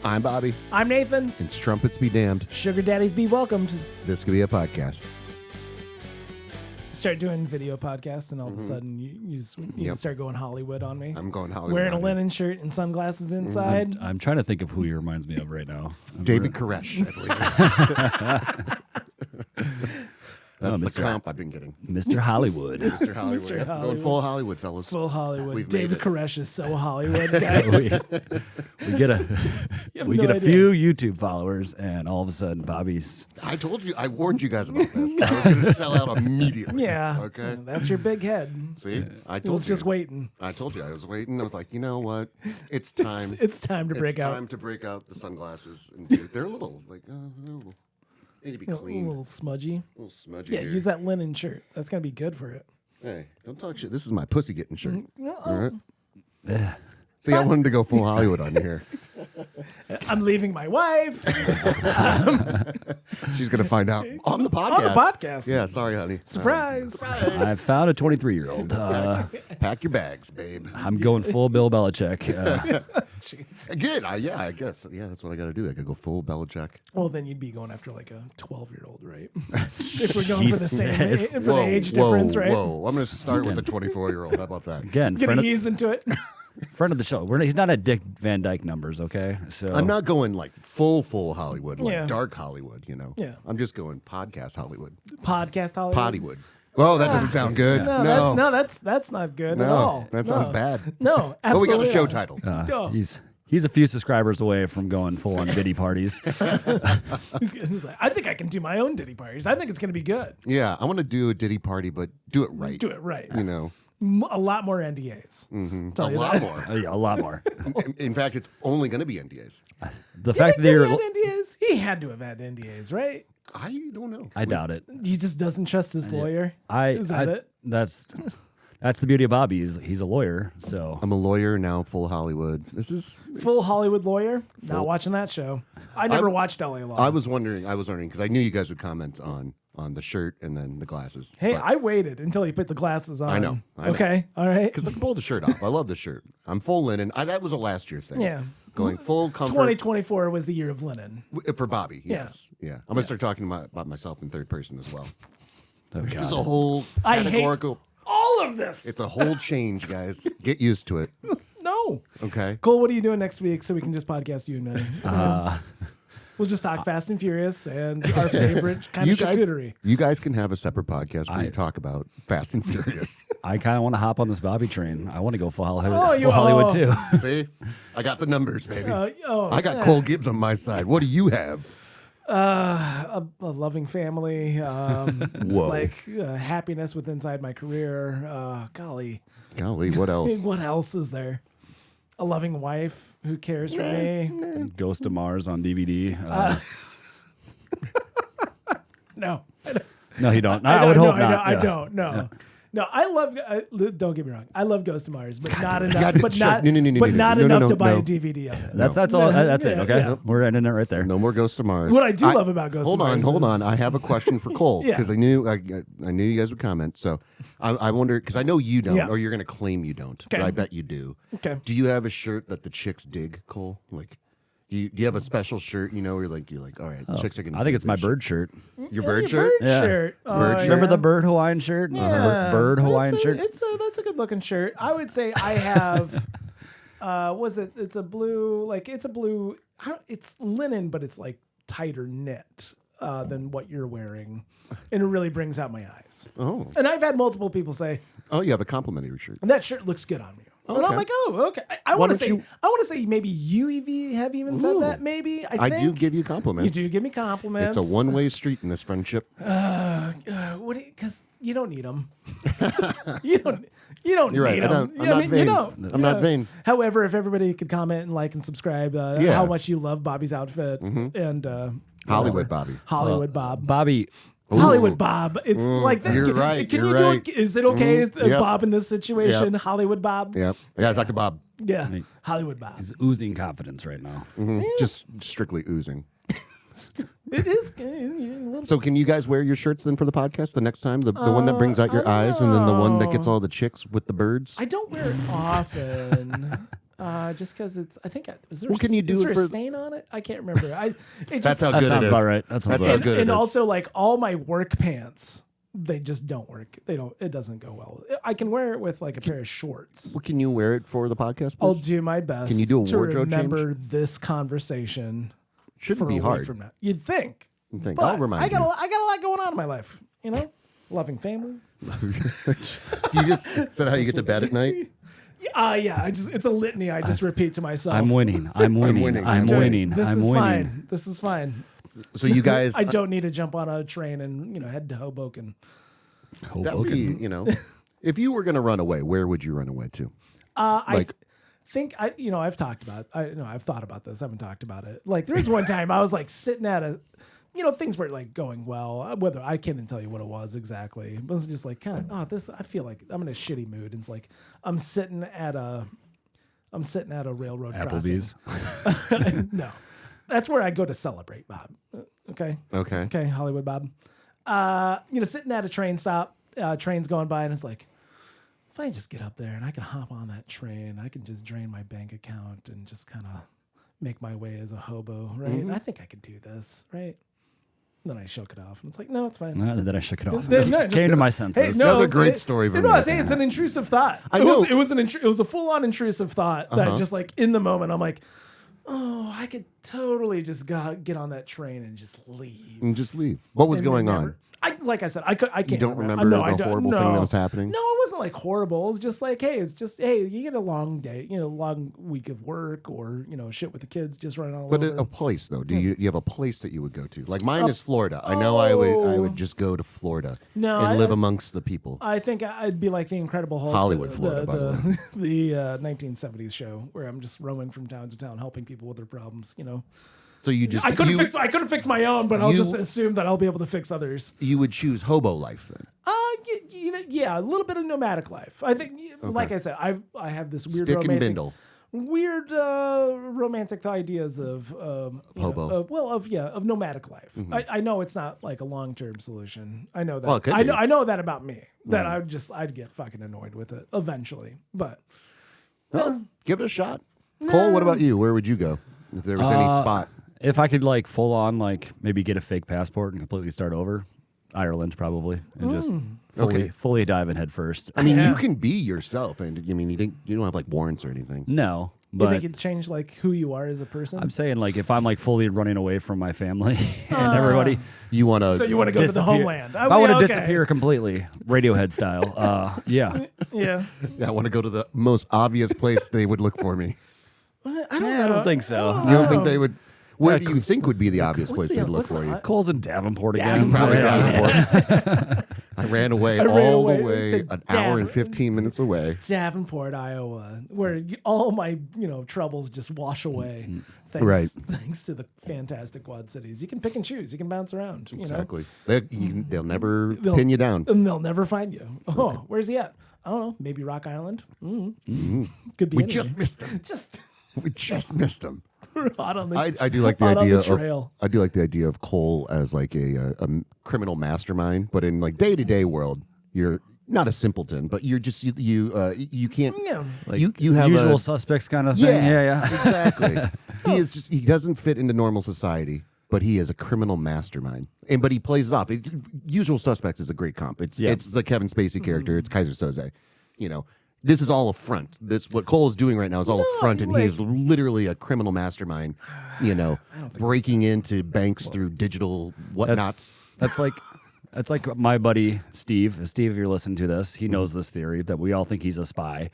I'm Bobby. I'm Nathan. And Strumpets be damned. Sugar daddies be welcomed. This could be a podcast. Start doing video podcasts, and all of a sudden you start going Hollywood on me. I'm going Hollywood. Wearing a linen shirt and sunglasses inside. I'm trying to think of who he reminds me of right now. David Koresh, I believe. That's the comp I've been getting. Mr. Hollywood. Mr. Hollywood. Mr. Yep. Hollywood. Going full Hollywood, fellas. Full Hollywood. We've David made it. Koresh is so Hollywood, guys. we get a You have no idea. few YouTube followers, and all of a sudden, Bobby's. I told you, I warned you guys about this. I was going to sell out immediately. Yeah. Okay. That's your big head. See, I It told was you. just waiting. I told you I was waiting. I was like, you know what? It's time. It's time to break It's out. time to break out the sunglasses. And they're a little like, they need to be A clean. little smudgy. A little smudgy. Yeah, here. use that linen shirt. That's going to be good for it. Hey, don't talk shit. This is my pussy getting shirt. All Uh-oh. right. See, I wanted to go full Hollywood on you here. I'm leaving my wife. She's gonna find out on the podcast. On the podcast. Yeah, sorry, honey. Surprise. I found a 23-year-old. Pack your bags, babe. I'm going full Bill Belichick. Again, I guess. Yeah, that's what I got to do. I got to go full Belichick. Well, then you'd be going after like a 12-year-old, right? If we're going for the same Jesus. for the age difference, right? Whoa. I'm gonna start with the 24-year-old. How about that? Again, Gonna ease into it. friend of the show. He's not at Dick Van Dyke numbers, okay? So I'm not going like full Hollywood, like Yeah. dark Hollywood. You know. Yeah. I'm just going podcast Hollywood, Podcast Hollywood. Pottywood. Oh, that doesn't sound good. No, That's not good at all. that sounds bad. No, But we absolutely. got a show not. title. Oh. he's a few subscribers away from going full on Diddy parties. He's like, I think I can do my own Diddy parties. I think it's going to be good. Yeah, I want to do a Diddy party, but do it right. Do it right. You know, A lot more NDAs. a lot more. Yeah, a lot more. In fact, it's only going to be NDAs. The fact that Did he you're, have NDAs? He had to have had NDAs, right? I don't know. I doubt it. He just doesn't trust his lawyer. Is that it? That's the beauty of Bobby. He's a lawyer, so I'm a lawyer now, full Hollywood. This is. Full Hollywood lawyer. Not watching that show. I never watched LA Law. I was wondering because I knew you guys would comment on the shirt and then the glasses. Hey, I waited until he put the glasses on. I know. Okay, all right. Because I can pull the shirt off. I love the shirt. I'm full linen. That was a last year thing. Yeah. Going full comfort 2024 was the year of linen. for Bobby. Yes. Yeah. I'm gonna start talking about myself in third person as well. oh, This God. is a whole I hate categorical. all of this. It's a whole change, guys. Get used to it. No. Okay. Cole, what are you doing next week so we can just podcast you and me? We'll just talk Fast and Furious and our favorite kind of charcuterie. You guys can have a separate podcast where you talk about Fast and Furious. I kind of want to hop on this Bobby train. I want to go full Hollywood, Oh, Hollywood too. See, I got the numbers, baby. I I got Cole Gibbs on my side. What do you have? a loving family, Whoa. like happiness with inside my career. Golly, What else? what else is there? A loving wife who cares for me. Ghost of Mars on DVD. No, No, you don't. I would hope not. I Yeah. don't. No. No, I love. Don't get me wrong. I love Ghost of Mars, but not enough. God, But sure. not. No, But not enough to buy no. a DVD of it. That's all. That's it. Yeah, Okay, yeah. we're ending it right there. No more Ghost of Mars. What I do love about Ghost of Mars Hold is- on. I have a question for Cole Yeah. because I knew you guys would comment. So I wonder because I know you don't, Yeah. or you're going to claim you don't, but Okay. I bet you do. Okay. Do you have a shirt that the chicks dig, Cole? Like, do you have a special shirt? You know, where you're like, all right, the chicks are going. I think it's my bird shirt. Your bird shirt. Yeah. shirt. Oh, Bird shirt. Remember the bird Hawaiian shirt? Yeah. Bird Hawaiian shirt. That's a good looking shirt. I would say I have. It's a blue. Like it's a blue. It's linen, but it's like tighter knit than what you're wearing, and it really brings out my eyes. Oh, And I've had multiple people say, you have a complimentary shirt. and that shirt looks good on me. And I'm Okay. like, oh, okay. I Why want to don't say, I want to say maybe you have even said that. Maybe I do think. give you compliments. You do give me compliments. It's a one-way street in this friendship. Because you don't need them. you don't. You're right. need I them. don't. I'm not vain. I'm not Yeah. vain. However, if everybody could comment and like and subscribe, Yeah. how much you love Bobby's outfit and Hollywood Bobby. Hollywood Bob. Bobby. It's Hollywood Bob. It's like that. You're right, Can you're you do right. it? Is it okay? Is Yep. Bob in this situation? Yep. Hollywood Bob. Yep. I got to talk to Bob. Yeah. Hollywood Bob. He's oozing confidence right now. Just strictly oozing. It is a little. So can you guys wear your shirts then for the podcast the next time? The one that brings out your eyes and then the one that gets all the chicks with the birds? I don't wear it often. Just because it's, I think, is there, Well, can you do is it there for- a stain on it? I can't remember. That's how That good sounds it is. about right. That sounds That's about how right. good it and is. also like all my work pants, they just don't work. It doesn't go well. I can wear it with like a pair of shorts. Well, can you wear it for the podcast, I'll please? do my best. Can you do a to wardrobe remember this conversation? Shouldn't for be a week hard. from now. You'd think. You think? But I'll remind I got you. I got a lot going on in my life. You know, loving family. You just said how you get to bed at night? Yeah. It's a litany. I just repeat to myself. I'm winning. I'm winning. winning. I'm Enjoy it. winning. This I'm is winning. fine. This is fine. So you guys, I don't need to jump on a train and head to Hoboken. that would be, if you were going to run away, where would you run away to? I think I've talked about. I've thought about this. I haven't talked about it. Like there was one time I was like sitting at a, things were like going well. Whether I can't even tell you what it was exactly. It was just like kind of I feel like I'm in a shitty mood. And it's like I'm sitting at a railroad Applebee's. crossing. No, that's where I go to celebrate, Bob. Okay. Okay. Hollywood Bob. Sitting at a train stop, train's going by, and it's like, if I just get up there and I can hop on that train, I can just drain my bank account and just kind of make my way as a hobo, right? Mm-hmm. I think I could do this, right? And then I shook it off, and it's like, no, it's fine. Then I shook it off. Then- no, just- Came to my senses. Another it's- great story, No, Bernie. it's an intrusive thought. I know. It was a full on intrusive thought that just like in the moment, I'm like, oh, I could totally just get on that train and just leave. And just leave. What was And going then on? never- I can't. You don't remember No, the I don't- horrible no. thing that was happening? No, it wasn't like horrible. It's just like, hey, you get a long day, long week of work or, shit with the kids just running all But over. a place though, do you have a place that you would go to? Like mine is Florida. I know I would just go to Florida No, and I- live amongst the people. I think I'd be like the Incredible Hulk. Hollywood, Florida, by the the 1970s show where I'm just roaming from town to town helping people with their problems, So you just I couldn't fix my own, but I'll you- just assume that I'll be able to fix others. you would choose hobo life then. Yeah, a little bit of nomadic life. I think, like I said, I have this weird Stick and romantic, bindle. weird romantic ideas of Hobo. of nomadic life. I know it's not like a long term solution. I know that. Well, it could be. I know that about me. That I'd get fucking annoyed with it eventually. But Well, give it a shot. Cole, what about you? Where would you go if there was any spot? If I could like full on like maybe get a fake passport and completely start over, Ireland probably, and just fully dive in head first. I mean, you can be yourself, and you don't have like warrants or anything. No, if you but could change like who you are as a person. I'm saying like if I'm like fully running away from my family and everybody, You want to? so you want to go to the disappear. homeland? If I want to disappear completely, Radiohead style, yeah. Yeah. I want to go to the most obvious place they would look for me. I don't think so. You don't think they would? Where do you think would be the obvious What's place the- they'd look what's the- for you? Cole's in Davenport again. Probably Yeah. Davenport. I ran away ran all away the way to an hour and Daven- 15 minutes away. Davenport, Iowa, where all my troubles just wash away. Thanks, Right. Thanks to the fantastic Quad Cities, you can pick and choose. You can bounce around. Exactly. They'll never They'll- pin you down. And they'll never find you. Oh, where's he at? I don't know. Maybe Rock Island. Could be. We anywhere. just missed him. just We just missed him. hot on the. I do like the hot on idea the trail. I do like the idea of Cole as like a criminal mastermind, but in like day-to-day world, you're not a simpleton, but you're just you can't Yeah. Like you have usual a, suspects kind of thing. Yeah. exactly. He doesn't fit into normal society, but he is a criminal mastermind, but he plays it off. Usual Suspects is a great comp. It's the Kevin Spacey character. It's Kaiser Soze. This is all a front. That's what Cole is doing right now is all a front, and he is literally a criminal mastermind. Breaking into banks through digital whatnots. That's like my buddy Steve. Steve, if you're listening to this, he knows this theory that we all think he's a spy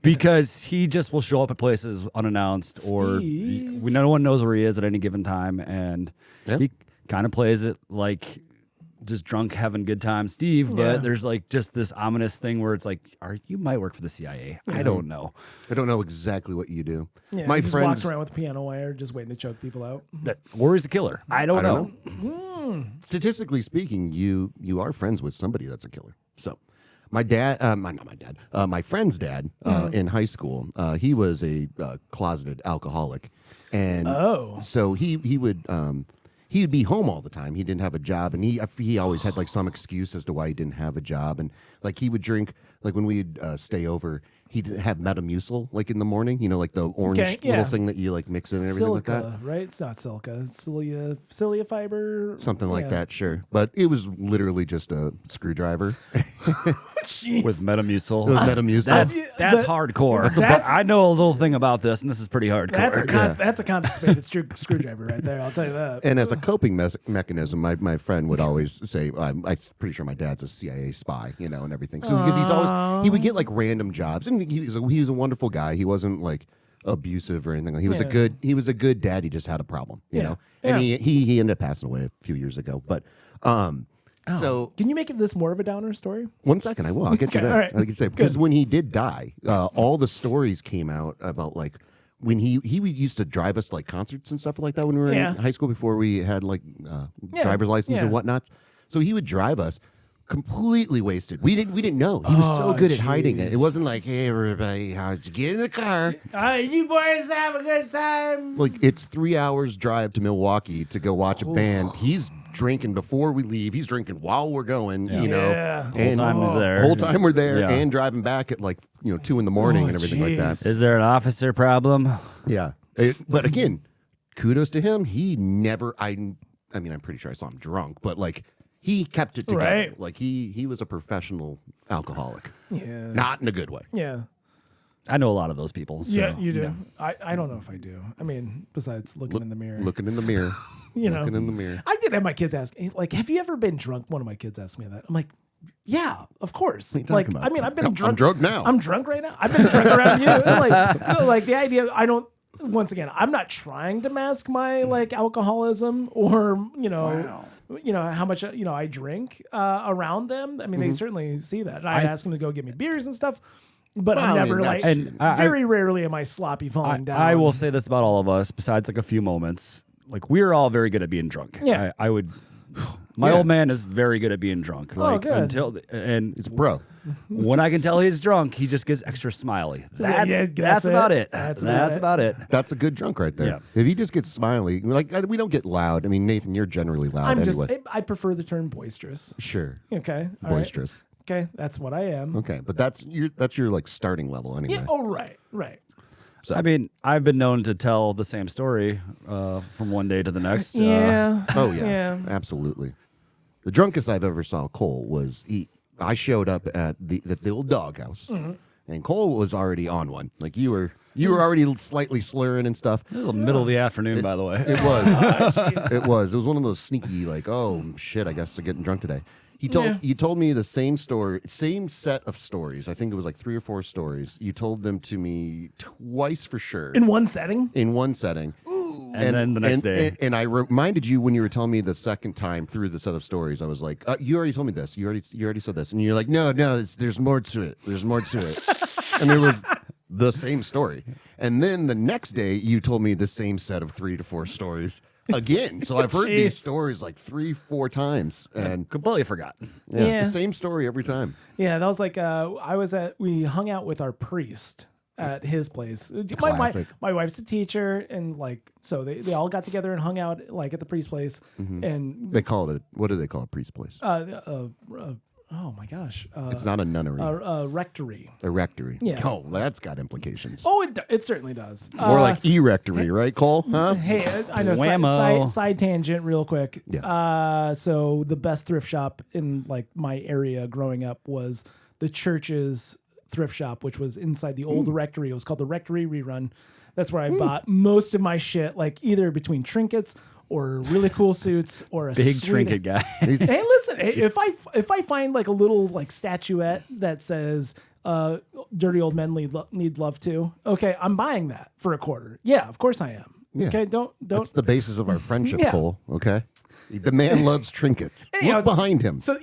because he just will show up at places unannounced or Steve. no one knows where he is at any given time, and he kind of plays it like just drunk having good time Steve, but there's like just this ominous thing where it's like, you might work for the CIA. I don't know. I don't know exactly what you do. Yeah, My he just friends, walks around with a piano wire, just waiting to choke people out. Or he's a killer. I don't know. statistically speaking, you are friends with somebody that's a killer. So, my dad, not my dad, my friend's dad in high school, he was a closeted alcoholic, and so he would be home all the time. He didn't have a job, and he always had like some excuse as to why he didn't have a job, and like he would drink like when we'd stay over. he'd have Metamucil like in the morning, like the orange little thing that you like mix in and everything like that. Right? It's not silica. It's cilia fiber. Something like that, sure. But it was literally just a screwdriver. With Metamucil. It was Metamucil. That's hardcore. I know a little thing about this, and this is pretty hardcore. That's a constipated screwdriver right there. I'll tell you that. And as a coping mechanism, my friend would always say, I'm pretty sure my dad's a CIA spy, and everything. So because he would get like random jobs, and he was a wonderful guy. He wasn't like abusive or anything. He was a good dad. He just had a problem, you know. And he ended up passing away a few years ago. But so can you make this more of a downer story? 1 second, I will. I'll get you there. Right. I can say because when he did die, all the stories came out about like when he used to drive us to, like concerts and stuff like that when we were in high school before we had like driver's license and whatnot. So he would drive us completely wasted. We didn't know. He was so good at hiding it. It wasn't like, hey everybody, how'd you get in the car? You boys have a good time. Like it's 3 hours drive to Milwaukee to go watch a band. He's drinking before we leave. He's drinking while we're going. Yeah. Whole time he's there. Whole time we're there and driving back at like 2 a.m. and everything like that. Is there an officer problem? Yeah. But again, kudos to him. He never. I mean, I'm pretty sure I saw him drunk, but like. He kept it together. Right. Like he was a professional alcoholic. Yeah. Not in a good way. Yeah. I know a lot of those people. So, yeah, you do. Yeah. I don't know if I do. I mean, besides looking in the mirror. Looking in the mirror. Looking in the mirror. I did have my kids ask, like, have you ever been drunk? One of my kids asked me that. I'm like, yeah, of course. Like, about? I mean, I've been drunk. I'm drunk now. I'm drunk right now. I've been drunk around you. Like the idea, once again, I'm not trying to mask my like alcoholism or, how much I drink around them. I mean, they certainly see that. And I ask them to go get me beers and stuff, but I'm never very rarely am I sloppy falling down. I will say this about all of us, besides like a few moments, like we're all very good at being drunk. Yeah, I would. My old man is very good at being drunk. Like good. It's bro. When I can tell he's drunk, he just gets extra smiley. That's about it. That's about it. That's a good drunk right there. Yeah. If he just gets smiley, like we don't get loud. I mean, Nathan, you're generally loud anyway. I prefer the term boisterous. Sure. Okay. Boisterous. Right. Okay, that's what I am. Okay, but that's your like starting level anyway. Yeah. Oh, right. So. I mean, I've been known to tell the same story from one day to the next. Yeah. Yeah. Absolutely. The drunkest I've ever saw Koel was I showed up at the old doghouse, and Koel was already on one. Like you were already slightly slurring and stuff. It was the middle of the afternoon, by the way. It was. It was. It was one of those sneaky, like, oh shit, I guess they're getting drunk today. He told me the same story, same set of stories. I think it was like 3 or 4 stories. You told them to me twice for sure. In one setting? In one setting. Ooh. And then the next day. And I reminded you when you were telling me the second time through the set of stories. I was like, you already told me this. You already said this. And you're like, no, there's more to it. There's more to it. And it was the same story. And then the next day, you told me the same set of 3 to 4 stories. Again, so I've heard these stories like 3-4 times and completely forgot. Yeah, the same story every time. Yeah, that was like we hung out with our priest at his place. My wife's a teacher, and like so they all got together and hung out like at the priest place, and they call it what do they call a priest place? Oh my gosh! It's not a nunnery. A rectory. A rectory. Yeah. Oh, that's got implications. Oh, it certainly does. More like e-rectory, right, Cole? Huh? Hey, I know. Side tangent, real quick. Yes. So the best thrift shop in like my area growing up was the church's thrift shop, which was inside the old rectory. It was called the Rectory Rerun. That's where I bought most of my shit, like either between trinkets or really cool suits or a big trinket guy. Hey, listen, if I find like a little like statuette that says "Dirty Old Men Need Love Too," okay, I'm buying that for $25. Yeah, of course I am. Yeah. Okay, don't. That's the basis of our friendship, Cole. Okay, the man loves trinkets. Look behind him. So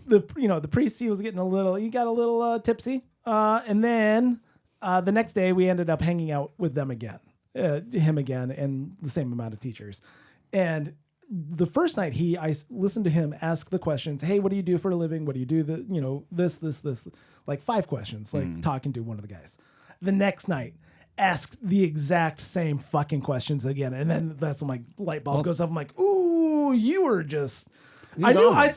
the priest he got a little tipsy, and then the next day we ended up hanging out with them again. Him again, and the same amount of teachers. And the first night I listened to him ask the questions. Hey, what do you do for a living? What do you do? This, like 5 questions, like talking to one of the guys. The next night, asked the exact same fucking questions again. And then that's when my light bulb goes off. I'm like, ooh, you were just I knew I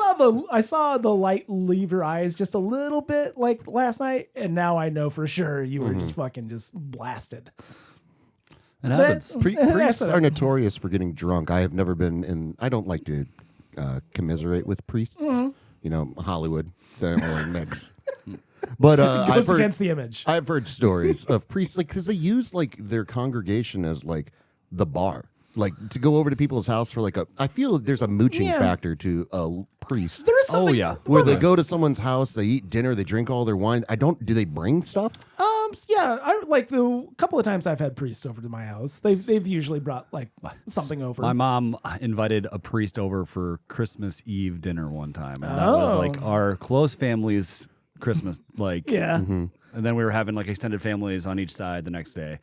saw the light leave your eyes just a little bit like last night, and now I know for sure you were just fucking just blasted. It happens. Priests are notorious for getting drunk. I have never been in. I don't like to commiserate with priests. You know, Hollywood. They don't really mix. But Goes against the image. I've heard stories of priests, like, because they use like their congregation as like the bar, like to go over to people's house for like a. I feel there's a mooching factor to a priest. There's something. Where they go to someone's house, they eat dinner, they drink all their wine. Do they bring stuff? Yeah, I like the couple of times I've had priests over to my house. They've usually brought like something over. My mom invited a priest over for Christmas Eve dinner one time, and that was like our close family's Christmas. Like, and then we were having like extended families on each side the next day,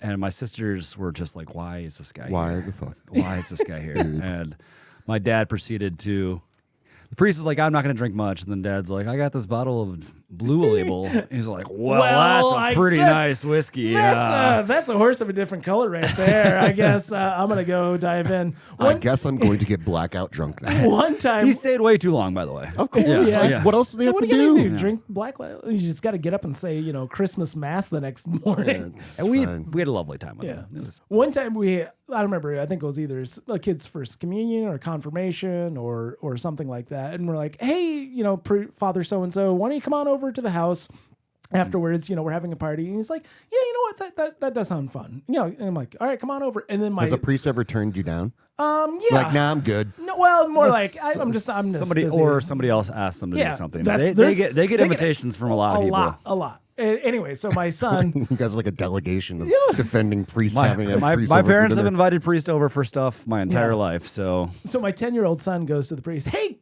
and my sisters were just like, "Why is this guy? Here? The fuck? Why is this guy here?" And my dad proceeded to. The priest is like, I'm not going to drink much. And then dad's like, I got this bottle of Blue Label. He's like, well that's a pretty nice whiskey. That's a horse of a different color right there. I guess I'm going to go dive in. I guess I'm going to get blackout drunk now. One time. He stayed way too long, by the way. Of course. Yeah. What else do they have to do? Drink black label. You just got to get up and say, Christmas mass the next morning. And we had a lovely time with him. One time I remember, I think it was either a kid's first communion or confirmation or something like that. And we're like, hey, Father so-and-so, why don't you come on over to the house afterwards? We're having a party. And he's like, yeah, you know what? That does sound fun. And I'm like, all right, come on over. And then has a priest ever turned you down? Yeah. Like, nah, I'm good. No, well, more like I'm just somebody busy. Or somebody else asked them to do something. They get invitations from a lot of people. A lot. Anyway, so my son, you guys are like a delegation of defending priests. My parents have invited priests over for stuff my entire life. So my 10-year-old son goes to the priest. Hey,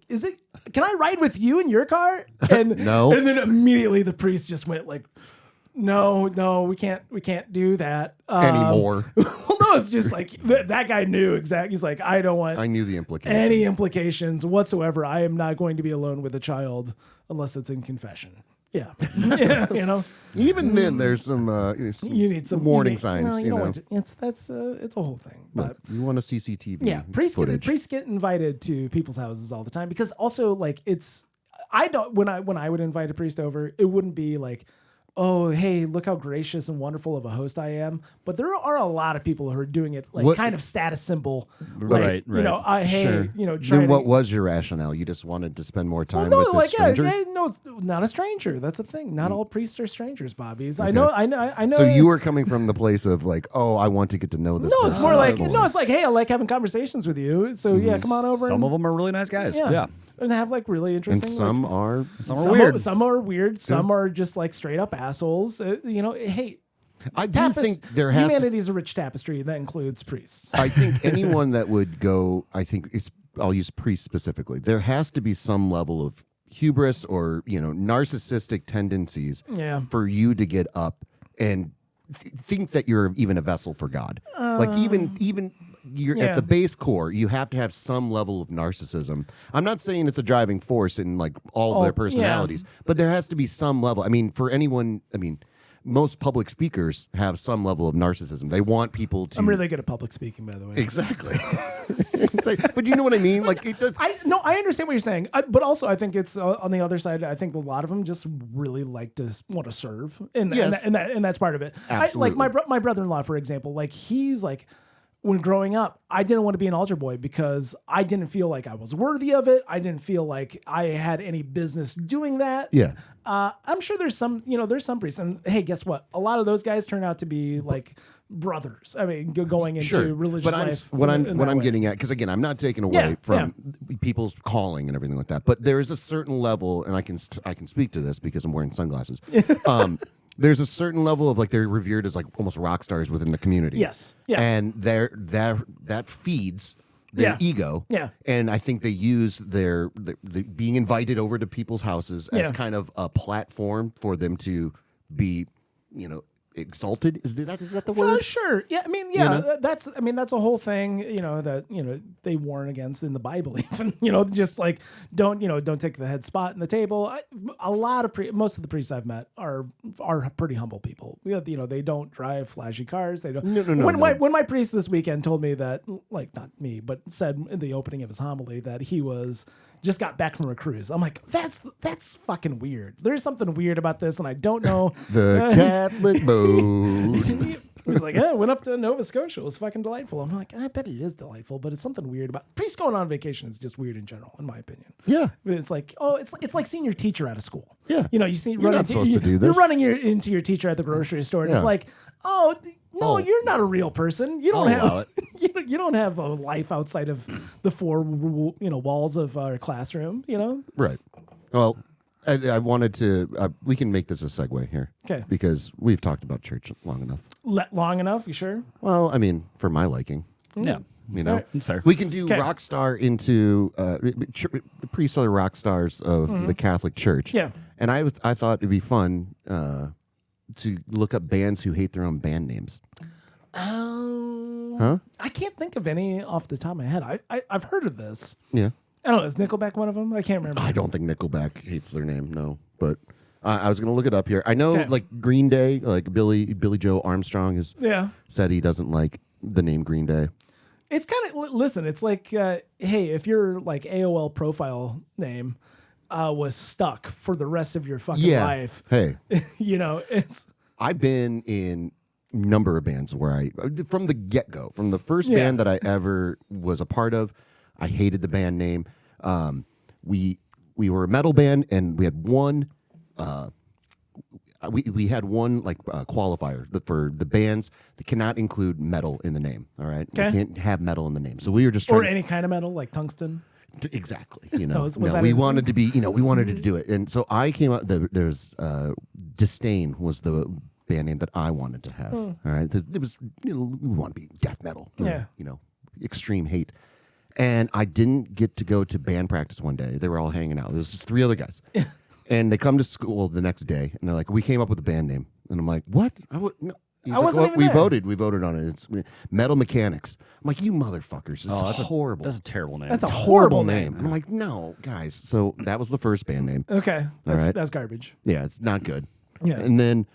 can I ride with you in your car? And no. And then immediately the priest just went like, no, we can't do that anymore. Well, no, it's just like that guy knew exactly. He's like, I don't want. I knew the implications. Any implications whatsoever. I am not going to be alone with a child unless it's in confession. Yeah, Even then, there's some. You need some warning signs. It's a whole thing. But you want a CCTV? Yeah, priests get invited to people's houses all the time because also like when I would invite a priest over, it wouldn't be like, oh, hey, look how gracious and wonderful of a host I am. But there are a lot of people who are doing it like kind of status symbol. Like, right. Hey, Then what was your rationale? You just wanted to spend more time with this stranger? No, not a stranger. That's the thing. Not all priests are strangers, Bobbies. Okay. I know. So you were coming from the place of like, oh, I want to get to know this person. It's more like, it's like, hey, I like having conversations with you. So yeah, come on over. Some of them are really nice guys. Yeah. And have like really interesting. And some are weird. Some are weird. Some are just like straight up assholes. Hey, I do think there has humanity is a rich tapestry that includes priests. I think anyone that would go, I'll use priests specifically. There has to be some level of hubris or narcissistic tendencies for you to get up and think that you're even a vessel for God. Like even you're at the base core, you have to have some level of narcissism. I'm not saying it's a driving force in like all of their personalities, but there has to be some level. I mean, for anyone, most public speakers have some level of narcissism. They want people to. I'm really good at public speaking, by the way. Exactly. But do you know what I mean? Like it does. I understand what you're saying, but also I think it's on the other side. I think a lot of them just really like to want to serve, and that's part of it. Absolutely. Like my brother-in-law, for example, like he's like. When growing up, I didn't want to be an altar boy because I didn't feel like I was worthy of it. I didn't feel like I had any business doing that. Yeah. I'm sure there's some priests. And hey, guess what? A lot of those guys turn out to be like brothers. I mean, going into religious life. What I'm getting at, because again, I'm not taking away from people's calling and everything like that, but there is a certain level, and I can speak to this because I'm wearing sunglasses. There's a certain level of like they're revered as like almost rock stars within the community. Yes. Yeah. And that feeds their ego. Yeah. And I think they use their being invited over to people's houses as kind of a platform for them to be, exalted. Is that the word? Sure. Yeah. I mean, that's a whole thing, that, they warn against in the Bible, even, just like, don't take the head spot in the table. Most of the priests I've met are pretty humble people. They don't drive flashy cars. They don't. No. When my priest this weekend told me that, like, not me, but said in the opening of his homily that he just got back from a cruise. I'm like, that's fucking weird. There's something weird about this, and I don't know. The Catholic mode. He's like, yeah, went up to Nova Scotia. It was fucking delightful. I'm like, I bet it is delightful, but it's something weird about priests going on vacation is just weird in general, in my opinion. Yeah. It's like, it's like seeing your teacher out of school. Yeah. You see, You're not supposed to do this. You're running into your teacher at the grocery store, and it's like, you're not a real person. You don't have you don't have a life outside of the four walls of our classroom. Right. Well, I wanted to. We can make this a segue here. Okay. Because we've talked about church long enough. Long enough? You sure? Well, I mean, for my liking. Yeah. Right. It's fair. We can do rock star into the priests are the rock stars of the Catholic Church. Yeah. And I thought it'd be fun to look up bands who hate their own band names. Huh? I can't think of any off the top of my head. I've heard of this. Yeah. I don't know. Is Nickelback one of them? I can't remember. I don't think Nickelback hates their name, no. But I was going to look it up here. I know, like Green Day, like Billy Joe Armstrong has said he doesn't like the name Green Day. It's kind of listen. It's like, hey, if your like AOL profile name was stuck for the rest of your fucking life, hey, it's. I've been in number of bands where from the get-go, from the first band that I ever was a part of, I hated the band name. We were a metal band, and we had one. We had one qualifier for the bands that cannot include metal in the name. All right, we can't have metal in the name. So we were just any kind of metal, like tungsten. Exactly. We wanted to be. We wanted to do it, and so I came out. There's Disdain was the band name that I wanted to have. All right, it was we want to be death metal. Extreme hate. And I didn't get to go to band practice one day. They were all hanging out. There was just 3 other guys. And they come to school the next day, and they're like, we came up with a band name. And I'm like, what? No. I wasn't even we there. voted. We voted on it. It's Metal Mechanics. I'm like, you motherfuckers. This is horrible. That's a terrible name. That's a horrible name. And I'm like, no, guys. So that was the first band name. Okay. Right. That's garbage. Yeah, it's not good. Yeah. And then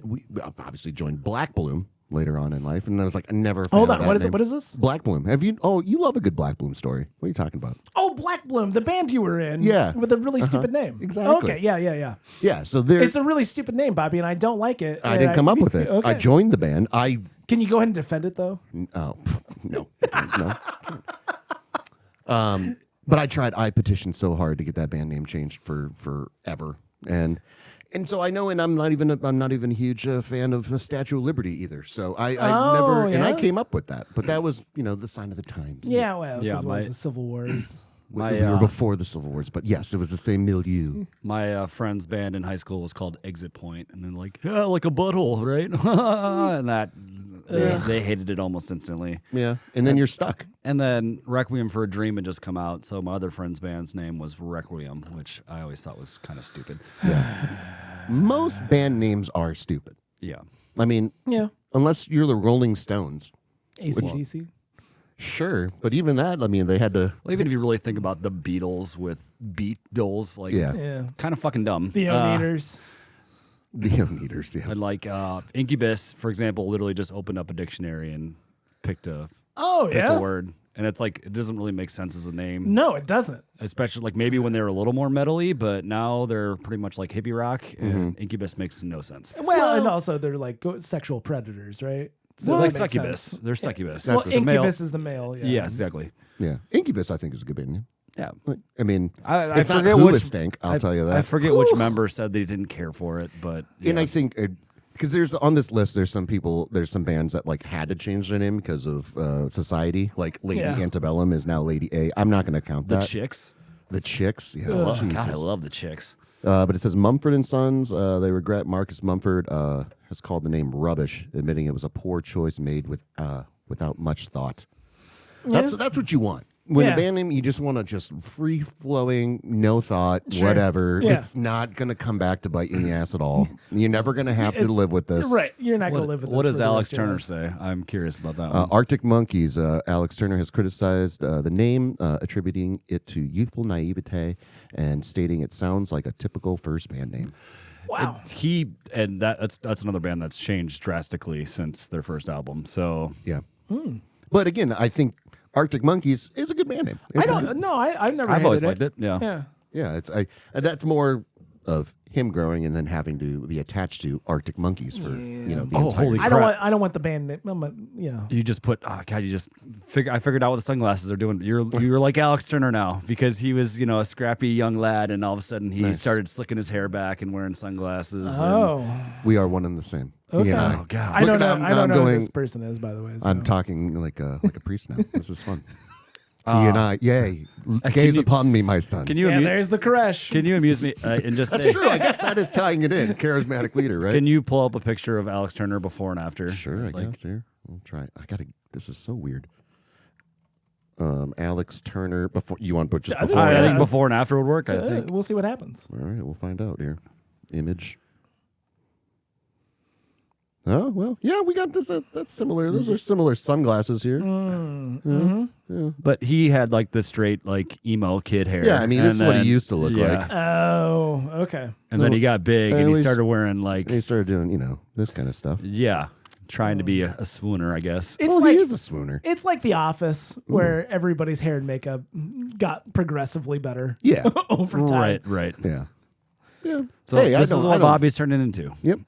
we obviously joined Black Bloom later on in life, and I was like, I never. Hold on, what is this? Black Bloom. Have you? Oh, you love a good Black Bloom story. What are you talking about? Oh, Black Bloom, the band you were in. Yeah, with a really stupid name. Exactly. Okay, yeah. Yeah, so there. It's a really stupid name, Bobby, and I don't like it. I didn't come up with it. Okay. I joined the band. Can you go ahead and defend it though? Oh no. But I tried. I petitioned so hard to get that band name changed for forever, and so I know, and I'm not even a huge fan of the Statue of Liberty either. So I never, and I came up with that. But that was, the sign of the times. Yeah, well, because it was the Civil Wars. We were before the Civil Wars, but yes, it was the same milieu. My friend's band in high school was called Exit Point, and then like a butthole, right? And that they hated it almost instantly. Yeah, and then you're stuck. And then Requiem for a Dream had just come out, so my other friend's band's name was Requiem, which I always thought was kind of stupid. Yeah. Most band names are stupid. Yeah. I mean, unless you're the Rolling Stones. AC/DC? Sure, but even that, I mean, they had to. Well, even if you really think about the Beatles with Beatles, it's kind of fucking dumb. The Oneaters. The Oneaters, yes. And like Incubus, for example, literally just opened up a dictionary and picked a word. And it's like, it doesn't really make sense as a name. No, it doesn't. Especially like maybe when they were a little more metal-y, but now they're pretty much like hippie rock, and Incubus makes no sense. Well, and also they're like sexual predators, right? So like succubus. They're succubus. Well, Incubus is the male. Yeah, exactly. Yeah. Incubus, I think, is a good band name. Yeah. I mean, I it's forget not which stank, I'll tell you that. I forget which member said they didn't care for it, but and I think because there's on this list, there's some bands that like had to change their name because of society. Like Lady Antebellum is now Lady A. I'm not going to count that. The Chicks. The Chicks. Yeah. God, I love the Chicks. But it says Mumford and Sons. They regret Marcus Mumford has called the name rubbish, admitting it was a poor choice made without much thought. That's what you want. When a band name, you just want to just free flowing, no thought, whatever. Yeah. It's not going to come back to bite you in the ass at all. You're never going to have to live with this. Right. You're not going to live with this. What does for the Alex rest of your Turner life. say? I'm curious about that one. Arctic Monkeys. Alex Turner has criticized the name, attributing it to youthful naivete and stating it sounds like a typical first band name. Wow. That's another band that's changed drastically since their first album. So Yeah. But again, I think Arctic Monkeys is a good band name. I don't know. I've never. I've always hated liked it. Yeah. Yeah. Yeah, that's more of him growing and then having to be attached to Arctic Monkeys for the entire holy I don't want the band name. You just put I figured out what the sunglasses are doing. You're like Alex Turner now because he was a scrappy young lad and all of a sudden he started slicking his hair back and wearing sunglasses. Oh. We are one and the same. Okay. He and I. Oh God. I don't know. I'm I don't know who going- this person is, by the way. So. I'm talking like a priest now. This is fun. He and I, yay. Gaze you- upon me, my son. Can you yeah, amu- there's the Koresh. can you amuse me and just That's say true. I guess that is tying it in. Charismatic leader, right? can you pull up a picture of Alex Turner before and after? Sure, I guess. Here. We'll try. This is so weird. Alex Turner, before you want but just before. I and think before and after would work. I think. We'll see what happens. All right, we'll find out here. Image. Oh, well, yeah, we got this. That's similar. Those are similar sunglasses here. But he had like the straight like emo kid hair. Yeah, I mean, this And is what he then- used to look yeah. like. Oh, okay. And then he got big and he he's- started wearing like And he started doing, this kind of stuff. trying to be a swooner, I guess. It's Well, like he is a swooner. it's like The Office, where everybody's hair and makeup got progressively better. Yeah. over time. Right. Yeah. Yeah. So Hey, this I is don't- what Bobby's turning into. Yep.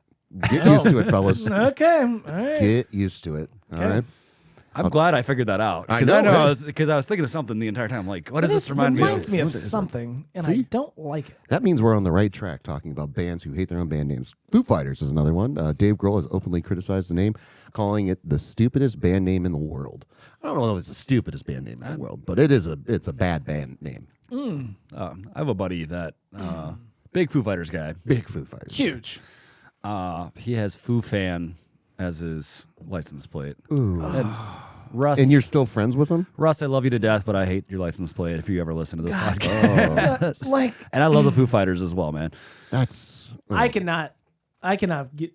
Get used to it, fellas. Okay. All right. Get used to it. All Okay. right. I'm glad I figured that out I because know, I know right? I was thinking of something the entire time. I'm like, what does This this remind me of? reminds me of What is it? something, and I See? don't like it. That means we're on the right track talking about bands who hate their own band names. Foo Fighters is another one. Dave Grohl has openly criticized the name, calling it the stupidest band name in the world. I don't know if it's the stupidest band name in the world, but it's a bad band name. I have a buddy that big Foo Fighters guy. Big Foo Fighters. Huge. He has Foo Fan as his license plate. Ooh. And Russ, And you're still friends with them? Russ, I love you to death, but I hate your license plate. If you ever listen to this podcast, Like and I love the Foo Fighters as well, man. That's I cannot get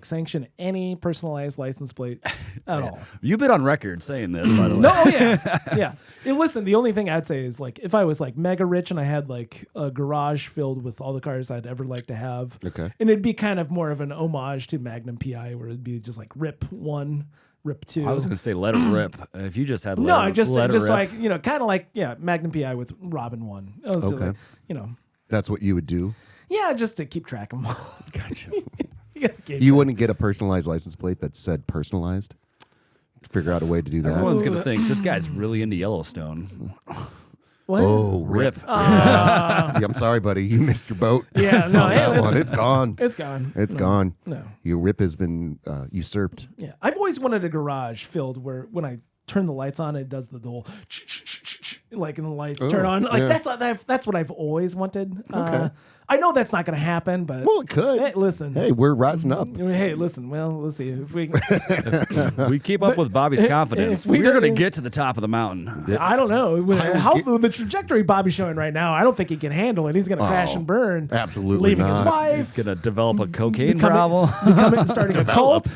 sanction any personalized license plates at all. You've been on record saying this, by the way. No, yeah. Listen, the only thing I'd say is like if I was like mega rich and I had like a garage filled with all the cars I'd ever like to have, Okay. and it'd be kind of more of an homage to Magnum PI, where it'd be just like Rip 1, Rip 2. I was going to say let it rip. If you just had no, let it, just let it rip. like kind of like Magnum PI with Robin 1. It was just Okay. like, That's what you would do? just to keep track of them. Gotcha. You gotta keep You track. wouldn't get a personalized license plate that said personalized? Figure out a way to do that. Everyone's going to think this guy's really into Yellowstone. What? Oh, rip. Rip. Yeah, I'm sorry, buddy. You missed your boat. Yeah, no, On hey, that listen. one. It's gone. It's gone. It's No, gone. No. Your rip has been usurped. Yeah, I've always wanted a garage filled where when I turn the lights on, it does the whole like, and the lights turn on. Like yeah. that's what I've always wanted. I know that's not going to happen, but Well, it could. Hey, listen. Hey, we're rising up. Hey, listen. Well, let's see if we. We keep up with Bobby's confidence. if we We're going to don't- get to the top of the mountain. I don't know how get- the trajectory Bobby's showing right now. I don't think he can handle it. He's going to crash and burn. Absolutely leaving not. his wife. He's going to develop a cocaine becoming- problem. starting a cult.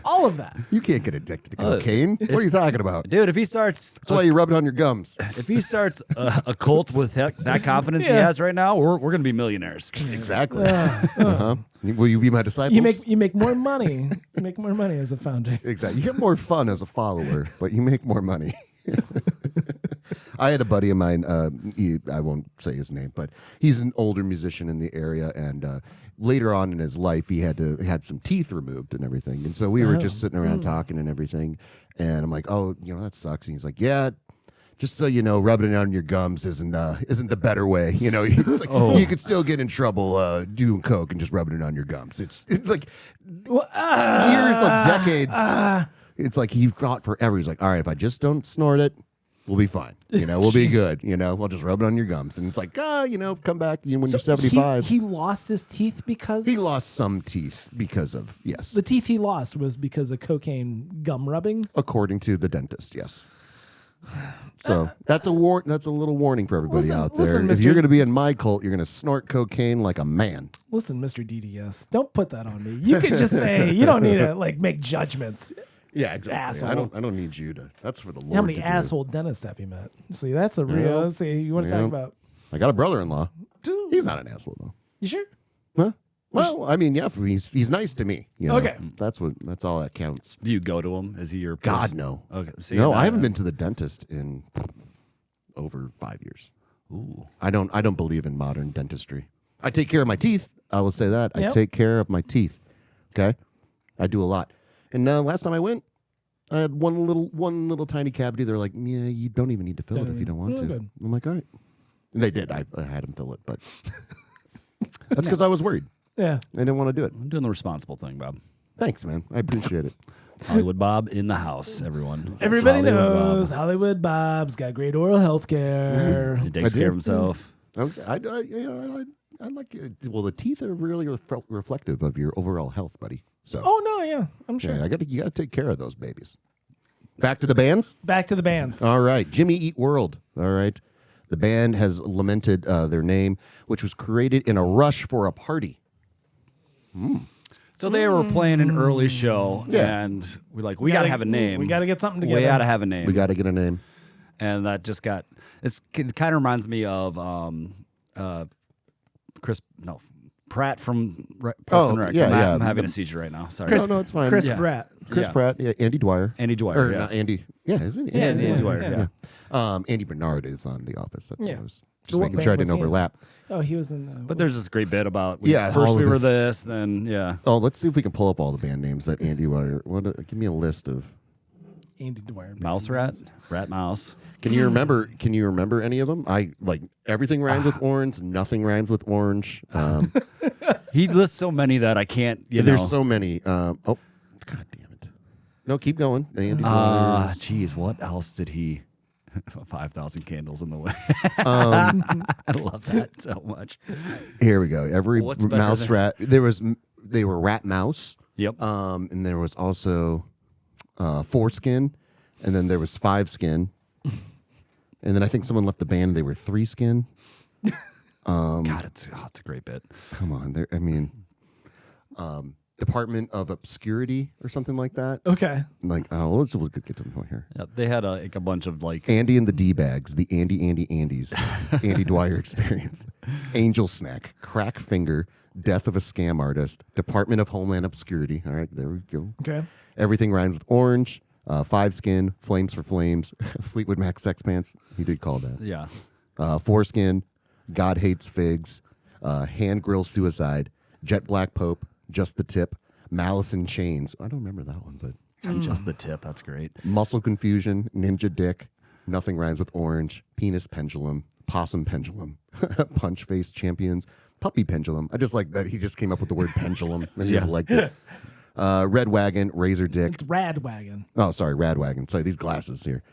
All of that. You can't get addicted to cocaine. What are you talking about? Dude, if he starts That's why you rub it on your gums. a cult with that confidence he Yeah. has right now, we're going to be millionaires. Exactly. Will you be my disciples? You make more money. You make more money as a founder. Exactly. You get more fun as a follower, but you make more money. I had a buddy of mine. I won't say his name, but he's an older musician in the area, and later on in his life, he had some teeth removed and everything. And so we were just sitting around talking and everything. And I'm like, oh, that sucks. And he's like, yeah. Just so you know, rubbing it on your gums isn't the better way. He's like, you could still get in trouble doing coke and just rubbing it on your gums. It's like years, like decades. It's like he thought forever. He's like, all right, if I just don't snort it, we'll be fine. We'll be good. We'll just rub it on your gums. And it's like, come back when you're 75. He lost his teeth because He lost some teeth because of, yes. the teeth he lost was because of cocaine gum rubbing. According to the dentist, yes. So that's a That's a little warning for everybody out there. Listen, If Mr. you're going to be in my cult, you're going to snort cocaine like a man. Listen, Mr. DDS, don't put that on me. You can just say you don't need to like make judgments. Yeah, exactly. Asshole. I don't need you to. That's for the Lord. How many to do. asshole dentists have you met? See, that's a real. Let's see, you want to talk about? I got a brother-in-law. He's not an asshole though. You sure? Huh? Well, I mean, yeah, he's nice to me. You know? Okay. That's all that counts. Do you go to him? Is he your God, person? no. Okay. See, No, I haven't been to the dentist in over 5 years. Ooh. I don't believe in modern dentistry. I take care of my teeth. I will say that. Yep. I take care of my teeth. Okay? I do a lot. And last time I went, I had one little tiny cavity. They're like, yeah, you don't even need to fill it if you don't want to. Good. I'm like, all right. And they did. I had them fill it, but that's because I was worried. Yeah. I didn't want to do it. I'm doing the responsible thing, Bob. Thanks, man. I appreciate it. Hollywood Bob in the house, everyone. Everybody Hollywood knows Bob. Hollywood Bob's got great oral health care. He takes I care do. of himself. I like it. Well, the teeth are really reflective of your overall health, buddy. So, Oh no, yeah, I'm sure. yeah, you got to take care of those babies. Back to the bands. Back to the bands. All right, Jimmy Eat World. All right, the band has lamented their name, which was created in a rush for a party. So they were playing an early show, Yeah. and we got to have a name. We got to get something together. We got to have a name. We got to get a name. And that just got. It kind of reminds me of Pratt from Parks and Rec. yeah, I'm having a seizure right now. Sorry. No, it's fine. Chris Yeah. Pratt. Chris Yeah. Pratt. Yeah, Andy Dwyer. Andy Dwyer. Or yeah. not Andy. Yeah, isn't it? Yeah, Andy Dwyer. Yeah. Andy Bernard is on The Office. That's what Yeah. I was just So what making sure I band was didn't he in? overlap. Oh, he was in. But there's this great bit about Yeah, first all we of were this. this, then yeah. Oh, let's see if we can pull up all the band names that Andy Dwyer. Give me a list of. Andy Dwyer. Mouse Rat, Rat Mouse. Can you remember? Can you remember any of them? I like everything rhymes with orange. Nothing rhymes with orange. He lists so many that I can't. There's so many. God damn it! No, keep going. Andy Dwyer. Geez, what else did he? 5,000 candles in the way. I love that so much. Here we go. Every What's better mouse than- rat. They were rat mouse. Yep. And there was also foreskin, and then there was five skin, and then I think someone left the band. They were three skin. God, it's a great bit. Come on, there. I mean, Department of Obscurity or something like that. Okay. Like, let's get to the point here. Yeah, they had a bunch of like. Andy and the D-Bags, the Andy's, Andy Dwyer Experience, Angel Snack, Crack Finger, Death of a Scam Artist, Department of Homeland Obscurity. All right, there we go. Okay. Everything Rhymes with Orange, Five Skin, Flames for Flames, Fleetwood Mac Sex Pants. He did call that. Yeah. Foreskin, God Hates Figs, Hand Grill Suicide, Jet Black Pope, Just the Tip, Malice in Chains. I don't remember that one, but God, just the tip. That's great. Muscle Confusion, Ninja Dick, Nothing Rhymes with Orange, Penis Pendulum, Possum Pendulum, Punch Face Champions, Puppy Pendulum. I just like that he just came up with the word pendulum. I just liked it. Red Wagon, Razor Dick. It's Rad Wagon. Oh, sorry, Rad Wagon. Sorry, these glasses here.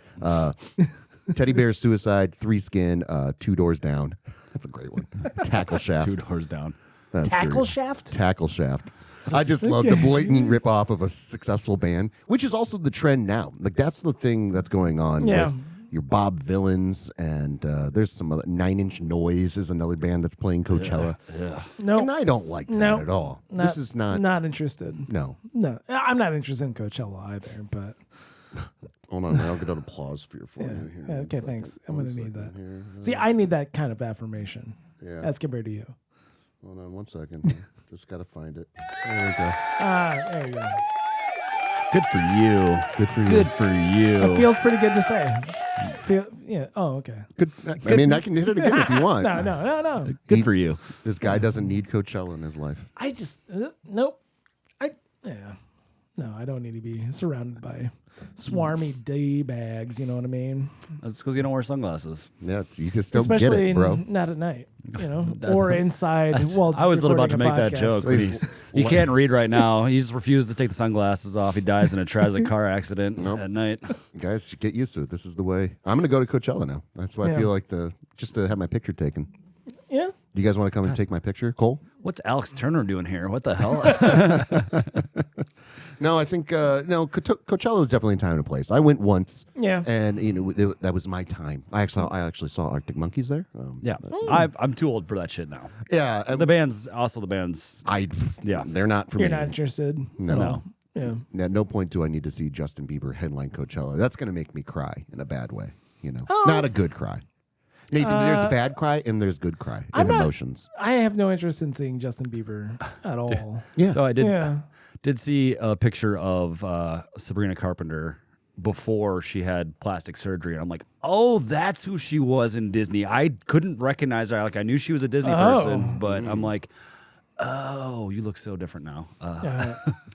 Teddy Bear Suicide, Three Skin, Two Doors Down. That's a great one. Tackle Shaft. 2 doors down. That's Tackle great. Shaft? Tackle Shaft. I just love the blatant rip off of a successful band, which is also the trend now. Like that's the thing that's going on Yeah. with your Bob Villains, and there's some other 9 Inch Noise is another band that's playing Coachella. No. And I don't like that No. at all. This is not. Not interested. No. No. I'm not interested in Coachella either, but Hold on, I'll get an applause for you. yeah. Here. Yeah, One okay, second. thanks. I'm One going to need second that. here. See, I need that kind of affirmation Yeah. as compared to you. Hold on 1 second. Just got to find it. There we go. There you go. Good for you. Good for you. Good for you. It feels pretty good to say. Yeah. Oh, okay. Good. I mean, I can hit it again if you want. No. Good for you. This guy doesn't need Coachella in his life. I just nope. No, I don't need to be surrounded by swarmy D bags. You know what I mean? That's because you don't wear sunglasses. Yeah, you just don't Especially get it, bro. not at night. You know, or inside. Well, I was about to make recording a that podcast. joke, but he can't read right now. He's refused to take the sunglasses off. He dies in a tragic car accident at night. Guys, get used to it. This is the way. I'm going to go to Coachella now. That's why I Yeah. feel like just to have my picture taken. Yeah. Do you guys want to come and take my picture, Cole? What's Alex Turner doing here? What the hell? No, I think Coachella is definitely a time and a place. I went once. Yeah. And that was my time. I actually saw Arctic Monkeys there. Yeah, I'm too old for that shit now. Yeah. The band's. Yeah, they're not for You're me. not interested. No. Yeah. At no point do I need to see Justin Bieber headline Coachella. That's going to make me cry in a bad way. Not a good cry. Nathan, there's bad cry and there's good cry and emotions. I have no interest in seeing Justin Bieber at all. Yeah. So I did. Yeah. Did see a picture of Sabrina Carpenter before she had plastic surgery, and I'm like, oh, that's who she was in Disney. I couldn't recognize her. Like, I knew she was a Disney person, but I'm like, oh, you look so different now.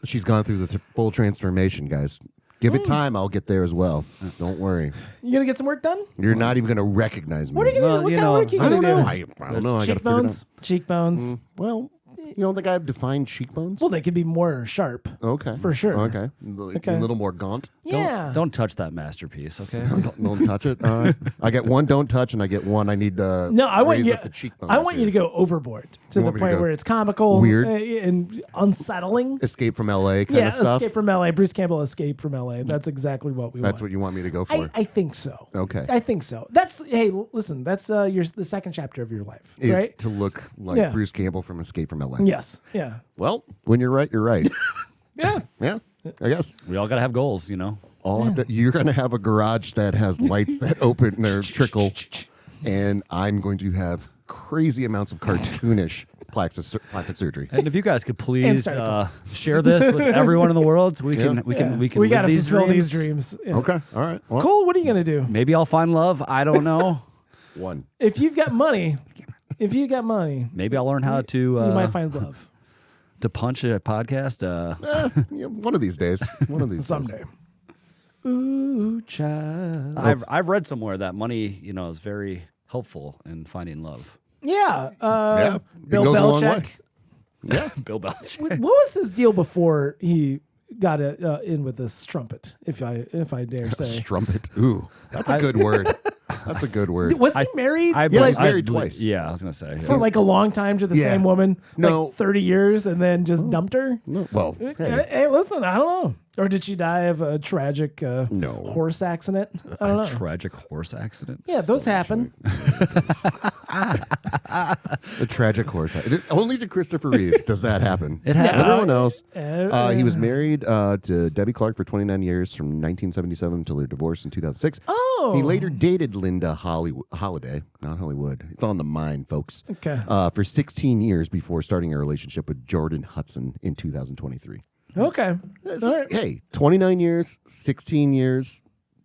She's gone through the full transformation, guys. Give it time. I'll get there as well. Don't worry. You gonna get some work done? You're not even going to recognize me. What are you gonna do? What kind of work are you I gonna don't know. do? I don't know. I got to figure it Cheekbones. out. Cheekbones. Well, you don't think I have defined cheekbones? Well, they could be more sharp. Okay. For sure. Okay. A little more gaunt. Yeah. Don't touch that masterpiece, okay? Don't touch it. All right. I get one don't touch, and I get one I need to No, I want raise you. up the cheekbones. I want you to go overboard to the want me to point go where it's comical, weird? and unsettling. Escape from L.A. kind Yeah, of stuff. Escape from L.A. Bruce Campbell, Escape from L.A. That's exactly what we want. That's what you want me to go for? I think so. Okay. I think so. Listen. That's the second chapter of your life, Is right? to look like Yeah. Bruce Campbell from Escape from L.A. Yes. Yeah. Well, when you're right, you're right. Yeah. Yeah, I guess. We all got to have goals, You're going to have a garage that has lights that open or trickle, and I'm going to have crazy amounts of cartoonish plastic surgery. And if you guys could please Startup. share this with everyone in the world, so we can Yeah. we We live gotta these fulfill dreams. these dreams. Yeah. Okay, all right. Well, Cole, what are you gonna do? Maybe I'll find love. I don't know. one. If you've got money, Maybe I'll learn how to you might find love to punch a podcast. One of these days. One of these someday. Days. Ooh, child. I've read somewhere that money, is very helpful in finding love. Yeah. Yeah, it Bill goes a long way. Belichick. Yeah. Bill Belichick. What was his deal before he got in with this strumpet? If I dare say. Strumpet. Ooh, that's a good word. That's a good word. Was he married? I Yeah, believe- he's married I believe- twice. Yeah, I was gonna say. for like a long time to the Yeah. same woman? No. Like 30 years and then just dumped her? No, well, hey. Hey, listen, I don't know. Or did she die of a tragic No. horse accident? I don't know. Tragic horse accident. Yeah, those happen. A tragic horse. Only to Christopher Reeves does that happen. It happens. Everyone else. He was Uh, married to Debbie Clark for 29 years from 1977 until their divorce in 2006. Oh. He later dated Linda Holiday, not Hollywood. It's on the mind, folks. Okay. For 16 years before starting a relationship with Jordan Hudson in 2023. Okay. So, All right. hey, 29 years, 16 years,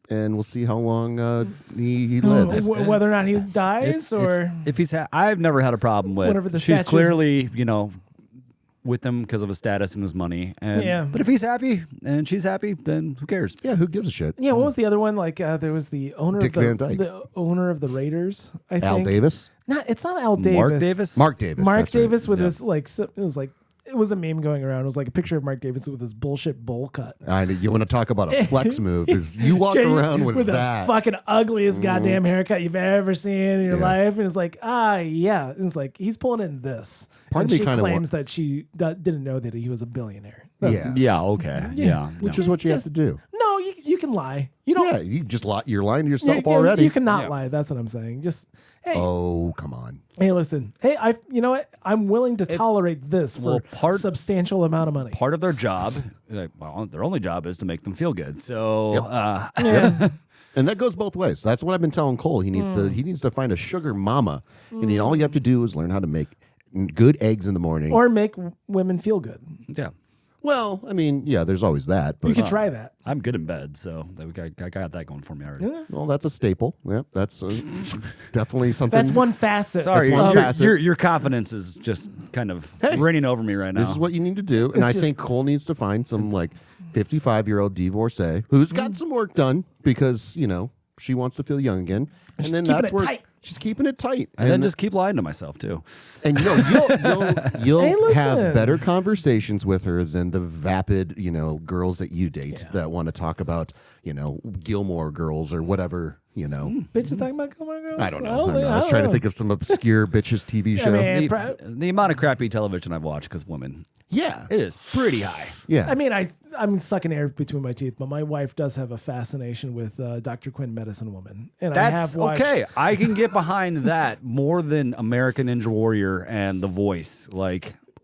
and we'll see how long he lives. Whether or not he dies or. If he's, I've never had a problem with. Whatever the she's statute- clearly, with him because of his status and his money. And, Yeah. But if he's happy and she's happy, then who cares? Yeah, who gives a shit? Yeah, what was the other one? Like there was the owner Dick of Van Dyke. the owner of the Raiders. I Al think. Davis? It's not Al Davis. Mark Davis? Mark Davis. Mark that's right. Davis with Yeah. his it was a meme going around. It was like a picture of Mark Davis with his bullshit bowl cut. You want to talk about a flex move? Is you walk around with that? the fucking ugliest goddamn haircut you've ever seen in your life, and it's like, yeah, and it's like he's pulling in this, Part and of me she kinda claims that she didn't know that he was a billionaire. Yeah. Yeah, okay. Yeah. Which no. is what you have to do. No, you can lie. You don't. Yeah, you just you're lying to you- yourself you- already. You cannot lie. That's what I'm saying. Just hey, Oh, come on. hey, listen. Hey, you know what? I'm willing to tolerate this for Well, substantial amount of money. Part of their job, their only job is to make them feel good. So, Yeah. And that goes both ways. That's what I've been telling Cole. He needs to find a sugar mama, and all you have to do is learn how to make good eggs in the morning. Or make women feel good. yeah. Well, I mean, yeah, there's always that. But You could try that. I'm good in bed, so I got that going for me already. well, that's a staple. Yeah, that's definitely something. That's one facet. Sorry, That's one facet. your confidence is just kind of Hey, raining over me right now. This is what you need to do, and I just- think Cole needs to find some 55-year-old divorcee who's got some work done because she wants to feel young again, and She's then keeping that's it where tight. she's keeping it tight, and then just keep lying to myself too. And you'll Hey, listen. have better conversations with her than the vapid, girls that you date that want to talk about, Gilmore Girls or whatever You know, Bitches talking about Gilmore Girls. I don't know. I was trying to think of some obscure bitches TV show. The amount of crappy television I've watched because women. Yeah, it is pretty high. Yeah, I mean, I'm sucking air between my teeth, but my wife does have a fascination with Dr. Quinn, Medicine Woman, and I have watched. Okay. I can get behind that more than American Ninja Warrior and The Voice,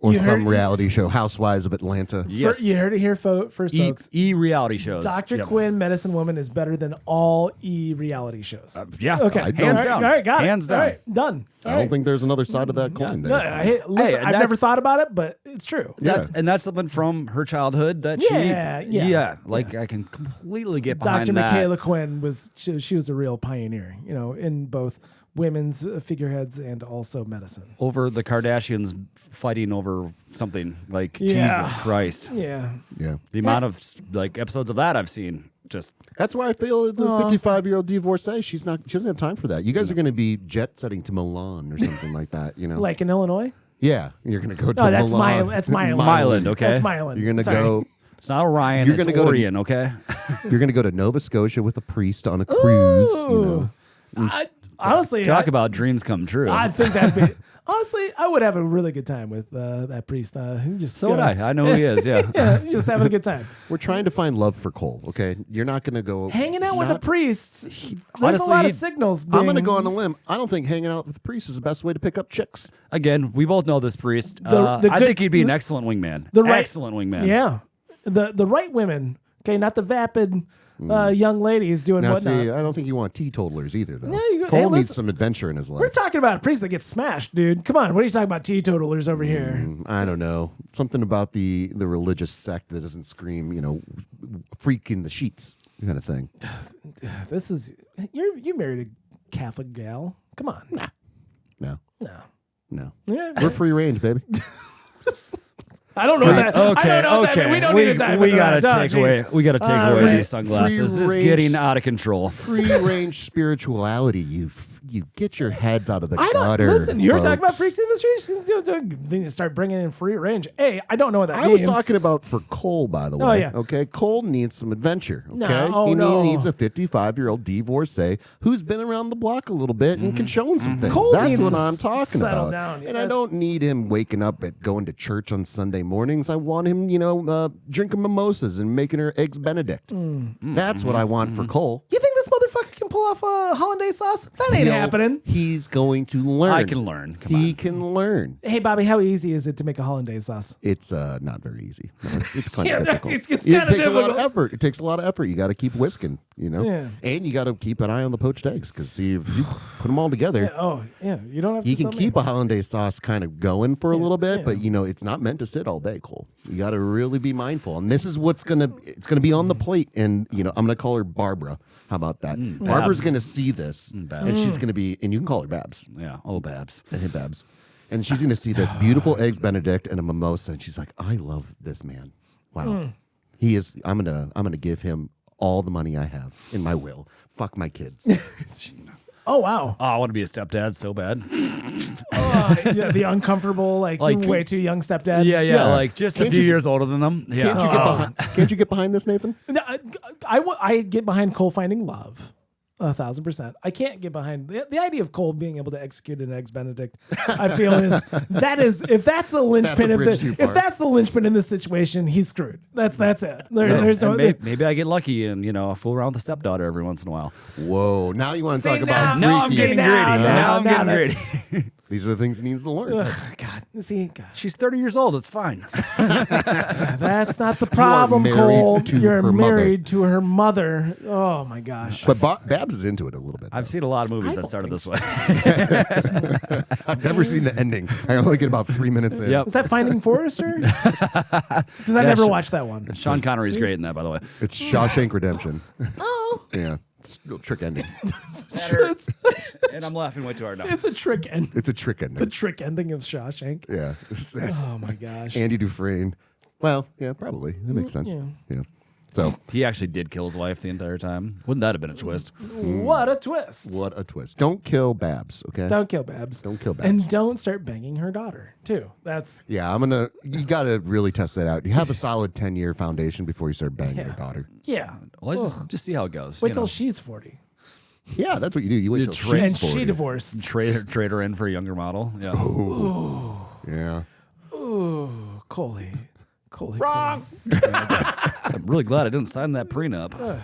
or some reality show, Housewives of Atlanta. Yes, you heard it here first, folks. Reality shows. Dr. Quinn, Medicine Woman is better than all reality shows. Yeah. Okay. Hands down. All right, got Hands it. down. All right, done. I don't think there's another side of that coin No, there. listen, I've never thought about it, but it's true. That's something from her childhood that I can completely get behind Dr. that. Michaela Quinn she was a real pioneer, in both women's figureheads and also medicine. Over the Kardashians fighting over something Jesus Christ. Yeah. The amount of episodes of that I've seen, just that's why I feel the 55-year-old divorcee. She doesn't have time for that. You guys are going to be jet setting to Milan or something like that. Like in Illinois. Yeah, you're going to go to that's Milan. That's Milan. Milan, okay. That's Milan. You're going to go. It's not Orion. It's Orion, okay. You're going to go to Nova Scotia with a priest on a cruise. Honestly, talk about dreams come true. I think that'd be. Honestly, I would have a really good time with that priest. So would I. I know who he is. Yeah, yeah, just having a good time. We're trying to find love for Koel. Okay, you're not going to go hanging out with the priests. There's a lot of signals. I'm going to go on a limb. I don't think hanging out with the priest is the best way to pick up chicks. Again, we both know this priest. I think he'd be an excellent wingman. Excellent wingman. Yeah, the right women. Okay, not the vapid. Young ladies doing whatnot. See, I don't think you want teetotalers either, though. Yeah, Koel needs some adventure in his life. We're talking about a priest that gets smashed, dude. Come on, what are you talking about teetotalers over here? I don't know. Something about the religious sect that doesn't scream, freak in the sheets kind of thing. This is you married a Catholic gal. Come on. No. Yeah, we're free range, baby. I don't know that. Okay, I don't know that. We don't need to dive into that. We gotta take away these sunglasses. This is getting out of control. Free range spirituality. You get your heads out of the gutter. Listen, you're folks. talking about freaks in the streets. Then you start bringing in free range. Hey, I don't know what that I means. was talking about for Koel, by the way. Oh, yeah. Okay, Koel needs some adventure. Okay, No, he needs a 55-year-old divorcee who's been around the block a little bit and can show him some things. Koel That's needs what to I'm talking settle about. down. And I don't need him waking up at going to church on Sunday mornings. I want him, drinking mimosas and making her eggs Benedict. That's what I want for Koel. You think this motherfucker can pull off a hollandaise sauce? That ain't happening. He's going to learn. I can learn. He can learn. Hey, Bobby, how easy is it to make a hollandaise sauce? It's not very easy. No, it's kind of Yeah, difficult. it's It kinda takes a lot of difficult. effort. It takes a lot of effort. You got to keep whisking, Yeah. and you got to keep an eye on the poached eggs because see if you put them all together, You don't have to you can tell keep me. a hollandaise sauce kind of going for a little bit, but it's not meant to sit all day, Koel. You got to really be mindful, and this is what's gonna be on the plate. And I'm gonna call her Barbara. How about that? Barbara's gonna see this, and she's gonna be, and you can call her Babs. Yeah. Oh, Babs. Hey, Babs. And she's going to see this beautiful eggs Benedict and a mimosa, and she's like, "I love this man. Wow, he is. I'm gonna give him all the money I have in my will. Fuck my kids." Oh, wow. Oh, I want to be a stepdad so bad. The uncomfortable, way too young stepdad. Yeah. Just a few years older than them. Yeah. Can't you get behind this, Nathan? No, I get behind Koel finding love. 1,000%. I can't get behind the idea of Koel being able to execute an eggs Benedict. I feel if that's the linchpin if that's the linchpin in this situation, he's screwed. That's it. There's no. Maybe I get lucky and I fool around with the stepdaughter every once in a while. Whoa! Now you want to talk about now I'm getting greedy. Now I'm getting greedy. These are the things he needs to learn. God, She's 30 years old. It's fine. That's not the problem, Koel. You're married to her mother. Oh my gosh. But Babs is into it a little bit. I've seen a lot of movies that started this way. I've never seen the ending. I only get about 3 minutes in. Yep. Is that Finding Forrester? Because I never watched that one. Sean Connery's great in that, by the way. It's Shawshank Redemption. Oh. Yeah. It's a trick ending. And I'm laughing way too hard now. It's a trick ending. It's a trick ending. The trick ending of Shawshank. Yeah. Oh my gosh. Andy Dufresne. Well, yeah, probably. That makes sense. Yeah. So he actually did kill his wife the entire time. Wouldn't that have been a twist? What a twist. What a twist. Don't kill Babs, okay? Don't kill Babs. Don't kill Babs. And don't start banging her daughter, too. That's... Yeah, you got to really test that out. You have a solid 10-year foundation before you start banging your daughter. Yeah. Well, just see how it goes. Wait till she's 40. Yeah, that's what you do. You wait till trade- And she's 40. she divorced. Trade her in for a younger model. Yeah. Yeah. Ooh, Coley. Wrong. I'm really glad I didn't sign that prenup.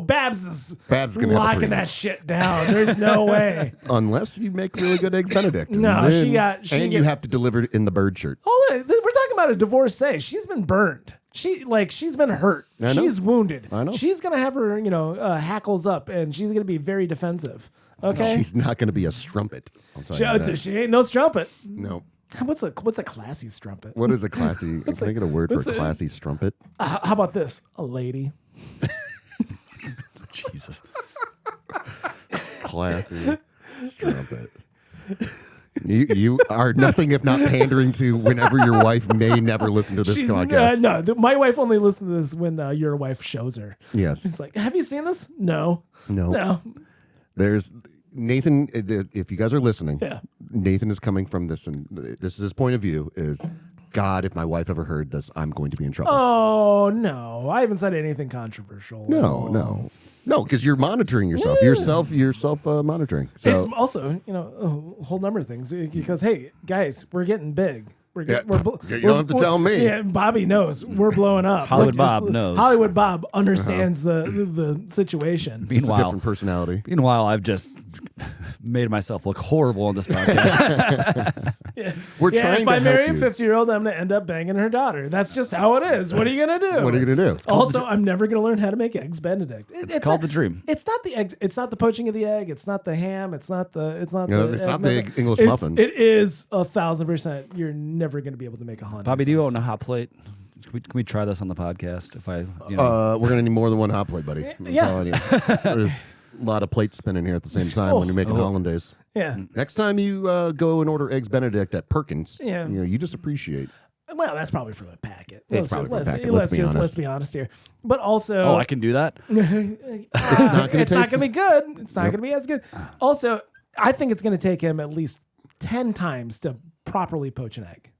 Babs is Babs gonna have a locking prenup. that shit down. There's no way. Unless you make really good eggs Benedict. No, And then- she got- you have to deliver it in the bird shirt. Hold on. We're talking about a divorcee. She's been burned. She's been hurt. I know. She's wounded. I know. She's gonna have her, hackles up, and she's gonna be very defensive. Okay. She's not going to be a strumpet. I'll tell you that. She ain't no strumpet. No. What's a classy strumpet? What is a classy? Can I get a word for a classy strumpet? How about this? A lady. Jesus. Classy strumpet. You are nothing if not pandering to whenever your wife may never listen to this podcast. My wife only listens to this when your wife shows her. Yes. It's like, have you seen this? No. No. There's Nathan. If you guys are listening, Yeah. Nathan is coming from this, and this is his point of view. Is God, if my wife ever heard this, I'm going to be in trouble. Oh no, I haven't said anything controversial. No, because you're monitoring yourself. You're self monitoring. So It's also, a whole number of things because, hey, guys, we're getting big. you don't have to tell me. Yeah, Bobby knows we're blowing up. Hollywood Bob knows. Hollywood Bob understands the situation. it's a Meanwhile, different personality. I've just made myself look horrible on this podcast. We're Yeah, trying if to I marry a help you. 50-year-old, I'm going to end up banging her daughter. That's just how it is. What are you going to do? What are you going to do? Also, I'm never going to learn how to make eggs Benedict. It's called the dream. It's not the eggs. It's not the poaching of the egg. It's not the ham. It's not the. It's not No, the. it's not egg the muffin. English It's- muffin. It is 1,000%. You're never going to be able to make a Honda. Bobby, do you own a hot plate? Can we try this on the podcast? If I, We're going to need more than one hot plate, buddy. I'm Yeah. telling you. There's a lot of plates spinning here at the same time when you're making hollandaise. Yeah. Next time you go and order eggs Benedict at Perkins, Yeah. you just appreciate. Well, that's probably from a packet. It's probably from a packet, let's be honest. Let's be honest here. But also, I can do that. it's not going to be good. It's not going to be as good. Also, I think it's going to take him at least 10 times to properly poach an egg.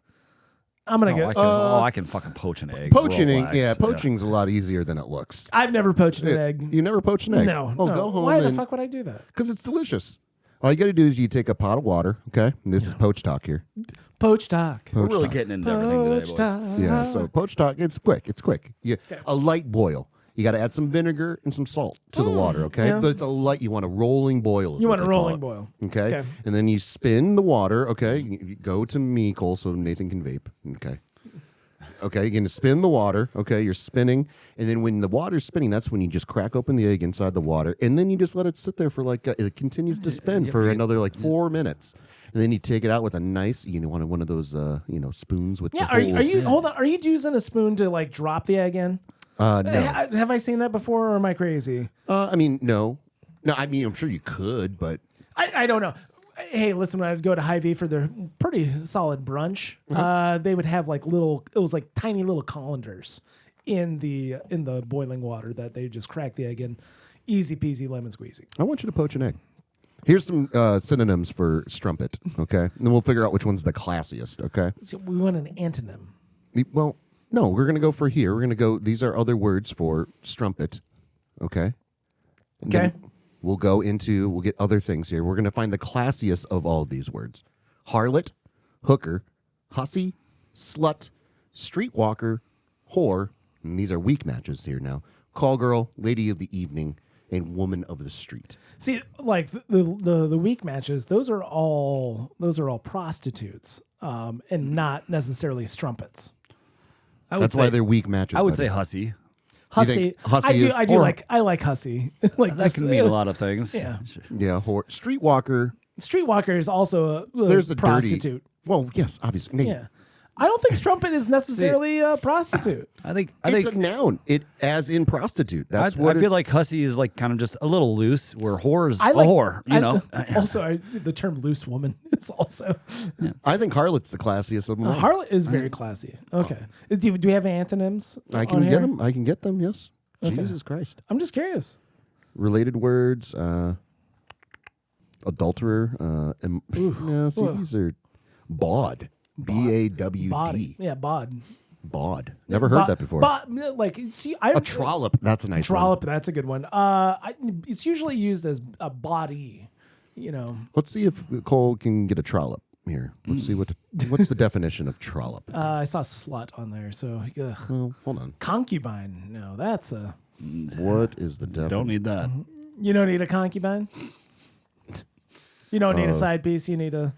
I'm going to I can fucking poach an egg. Poaching's a lot easier than it looks. I've never poached an egg. You never poached an egg? No. Oh, no. go home. Why the fuck would I do that? Because it's delicious. All you got to do is you take a pot of water, okay? And this is poach talk here. Poach talk. We're Poach really talk. getting into everything today, Poach boys. talk. Yeah, so poach talk, it's quick. A light boil. You got to add some vinegar and some salt to the water, okay? yeah. But it's a light, you want a rolling boil. is You what want a they call rolling it, boil. Okay? Okay. And then you spin the water, okay? You go to me, Koel, so Nathan can vape, okay? Okay, you're going to spin the water, okay? You're spinning, and then when the water's spinning, that's when you just crack open the egg inside the water, and then you just let it sit there for it continues to spin for another 4 minutes. And then you take it out with a nice, want one of those, spoons with Yeah, the are holes. you hold on? Are you using a spoon to drop the egg in? No. Have I seen that before, or am I crazy? No. No, I'm sure you could, but I don't know. Hey, listen, when I'd go to Hy-Vee for their pretty solid brunch, they would have tiny little colanders in the boiling water that they just crack the egg in, easy peasy lemon squeezy. I want you to poach an egg. Here's some synonyms for strumpet, okay? And then we'll figure out which one's the classiest, okay? So we want an antonym. Well, no, we're going to go for here. We're going to go, these are other words for strumpet, okay? And Okay. then we'll get other things here. We're going to find the classiest of all of these words. Harlot, hooker, hussy, slut, streetwalker, whore, and these are weak matches here now. Call girl, lady of the evening, and woman of the street. See, like the weak matches, those are all prostitutes, and not necessarily strumpets. That's why they're weak matches. I would buddy. say hussy. Hussy, think hussy I like hussy. That can mean a lot of things. Yeah. Yeah, streetwalker. Streetwalker is also a There's a prostitute. dirty. Well, yes, obviously. Yeah. I don't think strumpet is necessarily a prostitute. I think It's a noun. It as in prostitute. That's I what feel like hussy is kind of just a little loose, where whore is I like, a whore. Also, the term loose woman is also. I think harlot's the classiest of them all. Harlot is very classy. Okay. Do we have antonyms? I on can here? get them. I can get them. Yes. Okay. Jesus Christ. I'm just curious. Related words. Adulterer. These are bawd. Body. BAWD. Yeah, bod. Bod. Never heard that before. Like, see, A trollop. That's a nice trollop. That's a good one. It's usually used as a body. You know. Let's see if Cole can get a trollop here. Let's see what's the definition of trollop. I saw slut on there, so Well, hold on. concubine. No, that's a. What is the definition? Don't need that. You don't need a concubine. You don't need a side piece. You need a.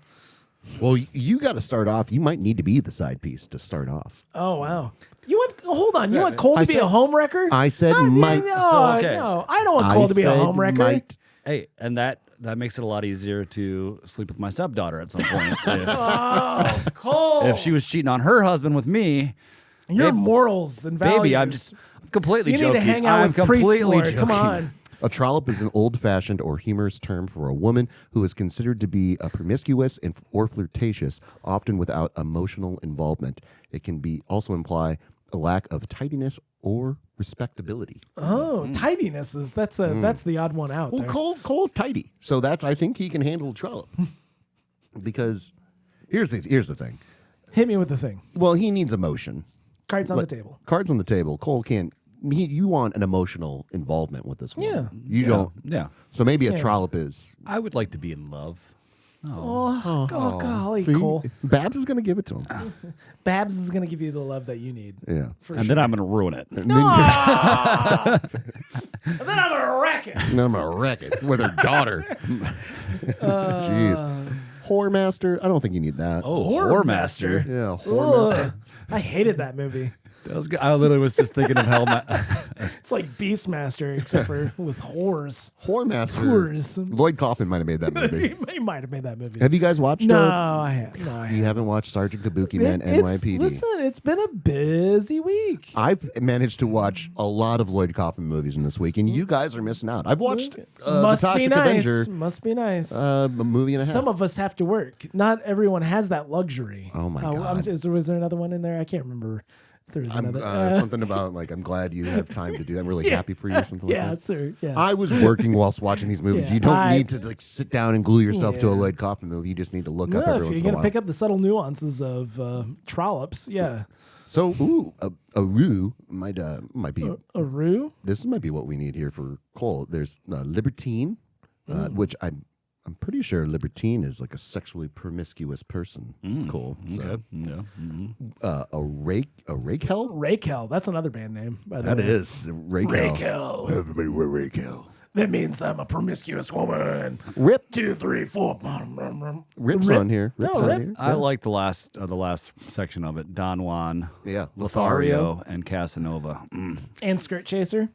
Well, you got to start off. You might need to be the side piece to start off. Oh wow! You want hold on? You want Cole to be a home wrecker? I said might. No, So, okay. no, I don't want Cole to be a said home wrecker. might. Hey, and that makes it a lot easier to sleep with my stepdaughter at some point. Oh, Cole! If she was cheating on her husband with me, Your babe- morals and values. baby, I'm completely You joking. need to hang out I'm with priests completely for it. joking. Come on. A trollop is an old-fashioned or humorous term for a woman who is considered to be promiscuous or flirtatious, often without emotional involvement. It can be also imply a lack of tidiness or respectability. Oh, tidiness is that's the odd one out. Well, there. Cole's tidy, so I think he can handle a trollop. Because here's the thing. Hit me with the thing. Well, he needs emotion. Cards on the table. Cards on the table. Cole can't. You want an emotional involvement with this woman. Yeah. You don't. Yeah. So maybe a trollop is. I would like to be in love. Oh, golly, See, Cole. Babs is going to give it to him. Babs is going to give you the love that you need. Yeah. And then I'm going to ruin it. And then I'm going to wreck it. And I'm going to wreck it with her daughter. Jeez. Whore Master? I don't think you need that. Oh, Whore Whore Master. Master. Yeah, Whore Master. I hated that movie. That was good. I literally was just thinking of how It's like Beastmaster, except for with whores. Whore Master. Whores. Lloyd Kaufman might have made that movie. He might have made that movie. Have you guys watched No, I haven't. No, I You haven't. haven't watched Sergeant Kabuki Man It's- NYPD? Listen, it's been a busy week. I've managed to watch a lot of Lloyd Kaufman movies in this week, and you guys are missing out. I've watched The Must be Toxic nice. Avenger, Must be nice. a movie and a half. Some of us have to work. Not everyone has that luxury. Oh, my God. Was there another one in there? I can't remember. If there was I'm, another. something about like I'm glad you have time to do that. I'm really happy for you or something Yeah, like that. sir. Yeah. I was working whilst watching these movies. Yeah, You don't I- need to like sit down and glue yourself to a Yeah. Lloyd Kaufman movie. You just need to look up No, every if once you're in a gonna while. pick up the subtle nuances of trollops, yeah. So, a rue might be. A roux? This might be what we need here for Cole. There's libertine, which I'm pretty sure libertine is like a sexually promiscuous person. Cole. So, Okay. Yeah. a Raquel. Raquel. That's another band name. By the That way. is Raquel. Raquel. Everybody wear Raquel. That means I'm a promiscuous woman. Rip. 2, 3, 4. Rip's Rip. on here. Rip's No, on Rip. here. I like the last section of it. Don Juan, Yeah, Lothario, and Casanova. And skirt chaser.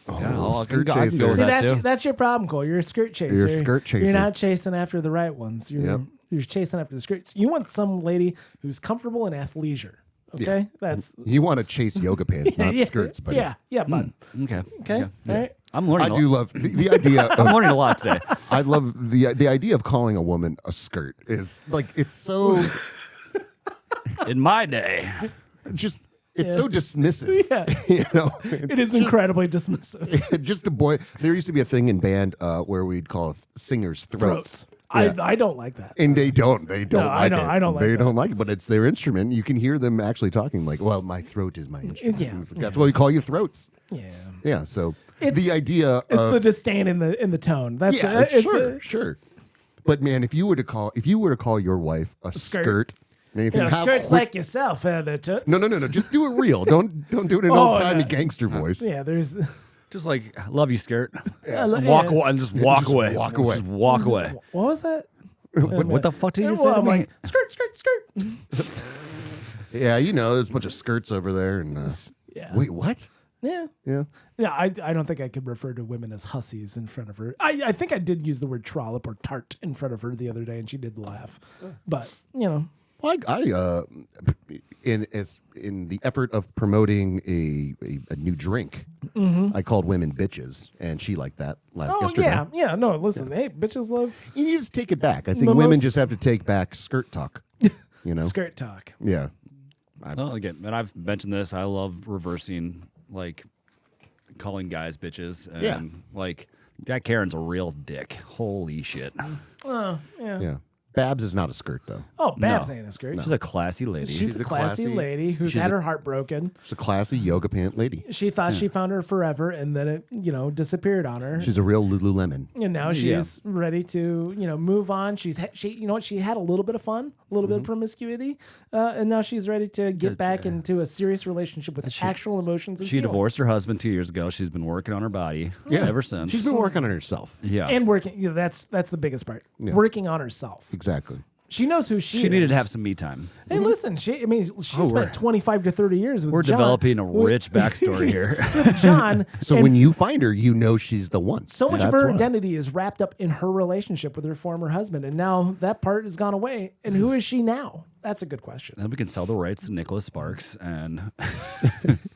Yeah, skirt I can chaser. go with See, that too. that's your problem, Cole. You're a skirt chaser. You're a skirt chaser. You're not chasing after the right ones. Yep. You're chasing after the skirts. You want some lady who's comfortable in athleisure. Okay, that's You want to chase yoga pants, not skirts, buddy. Yeah, bud. Okay. Okay, all right. I'm learning. I do love the idea. I'm Of, learning a lot today. I love the idea of calling a woman a skirt is like it's so In my day, just it's so dismissive. Yeah. You know, It is incredibly dismissive. just a boy. There used to be a thing in band where we'd call singers throats. Throats. I don't like that. And they don't like I it. don't like they that. don't like it, but it's their instrument. You can hear them actually talking like, well, my throat is my instrument. Yeah. That's why we call you throats. Yeah. Yeah. So It's- the idea It's of the disdain in the tone. That's yeah, it's sure. But man, if you were to call your wife a skirt, Nathan, You know, how skirts quick- like yourself, the toots. no. Just do it real. Don't do it in an Oh, old timey no. gangster voice. Yeah, there's. just like love you, skirt. Yeah. Walk away and just walk Just away. walk away. Just walk away. What was that? What the fuck did you Well, say to I'm me? like, skirt. Yeah, there's a bunch of skirts over there. And Yeah. wait, what? Yeah. Yeah. Yeah, I don't think I could refer to women as hussies in front of her. I think I did use the word trollop or tart in front of her the other day, and she did laugh. But, Well, in the effort of promoting a new drink, I called women bitches, and she liked that yesterday. yeah. No, listen, hey, bitches love You just take it back. I think Mimosas. women just have to take back skirt talk. skirt talk. Yeah. Well, again, and I've mentioned this. I love reversing, like calling guys bitches, and Yeah. like that Karen's a real dick. Holy shit! Yeah. Yeah. Babs is not a skirt, though. Oh, Babs No. ain't a skirt. She's a classy lady. She's a classy lady who's she's had a- her heart broken. She's a classy yoga pant lady. She thought she found her forever, and then it, disappeared on her. She's a real Lululemon. And now she's ready to, move on. She had a little bit of fun, a little bit of promiscuity, and now she's ready to get back into a serious relationship with actual emotions. And She feelings. divorced her husband 2 years ago. She's been working on her body ever since. She's been working on herself. yeah. and working. That's the biggest part. Working on herself. Exactly. She knows who she is. She needed to have some me time. Hey, listen. She spent 25 to 30 years with We're John. developing a rich backstory here. with John. So and when you find her, you know she's the one. so much of That's her why. identity is wrapped up in her relationship with her former husband, and now that part has gone away. And who is she now? That's a good question. And we can sell the rights to Nicholas Sparks and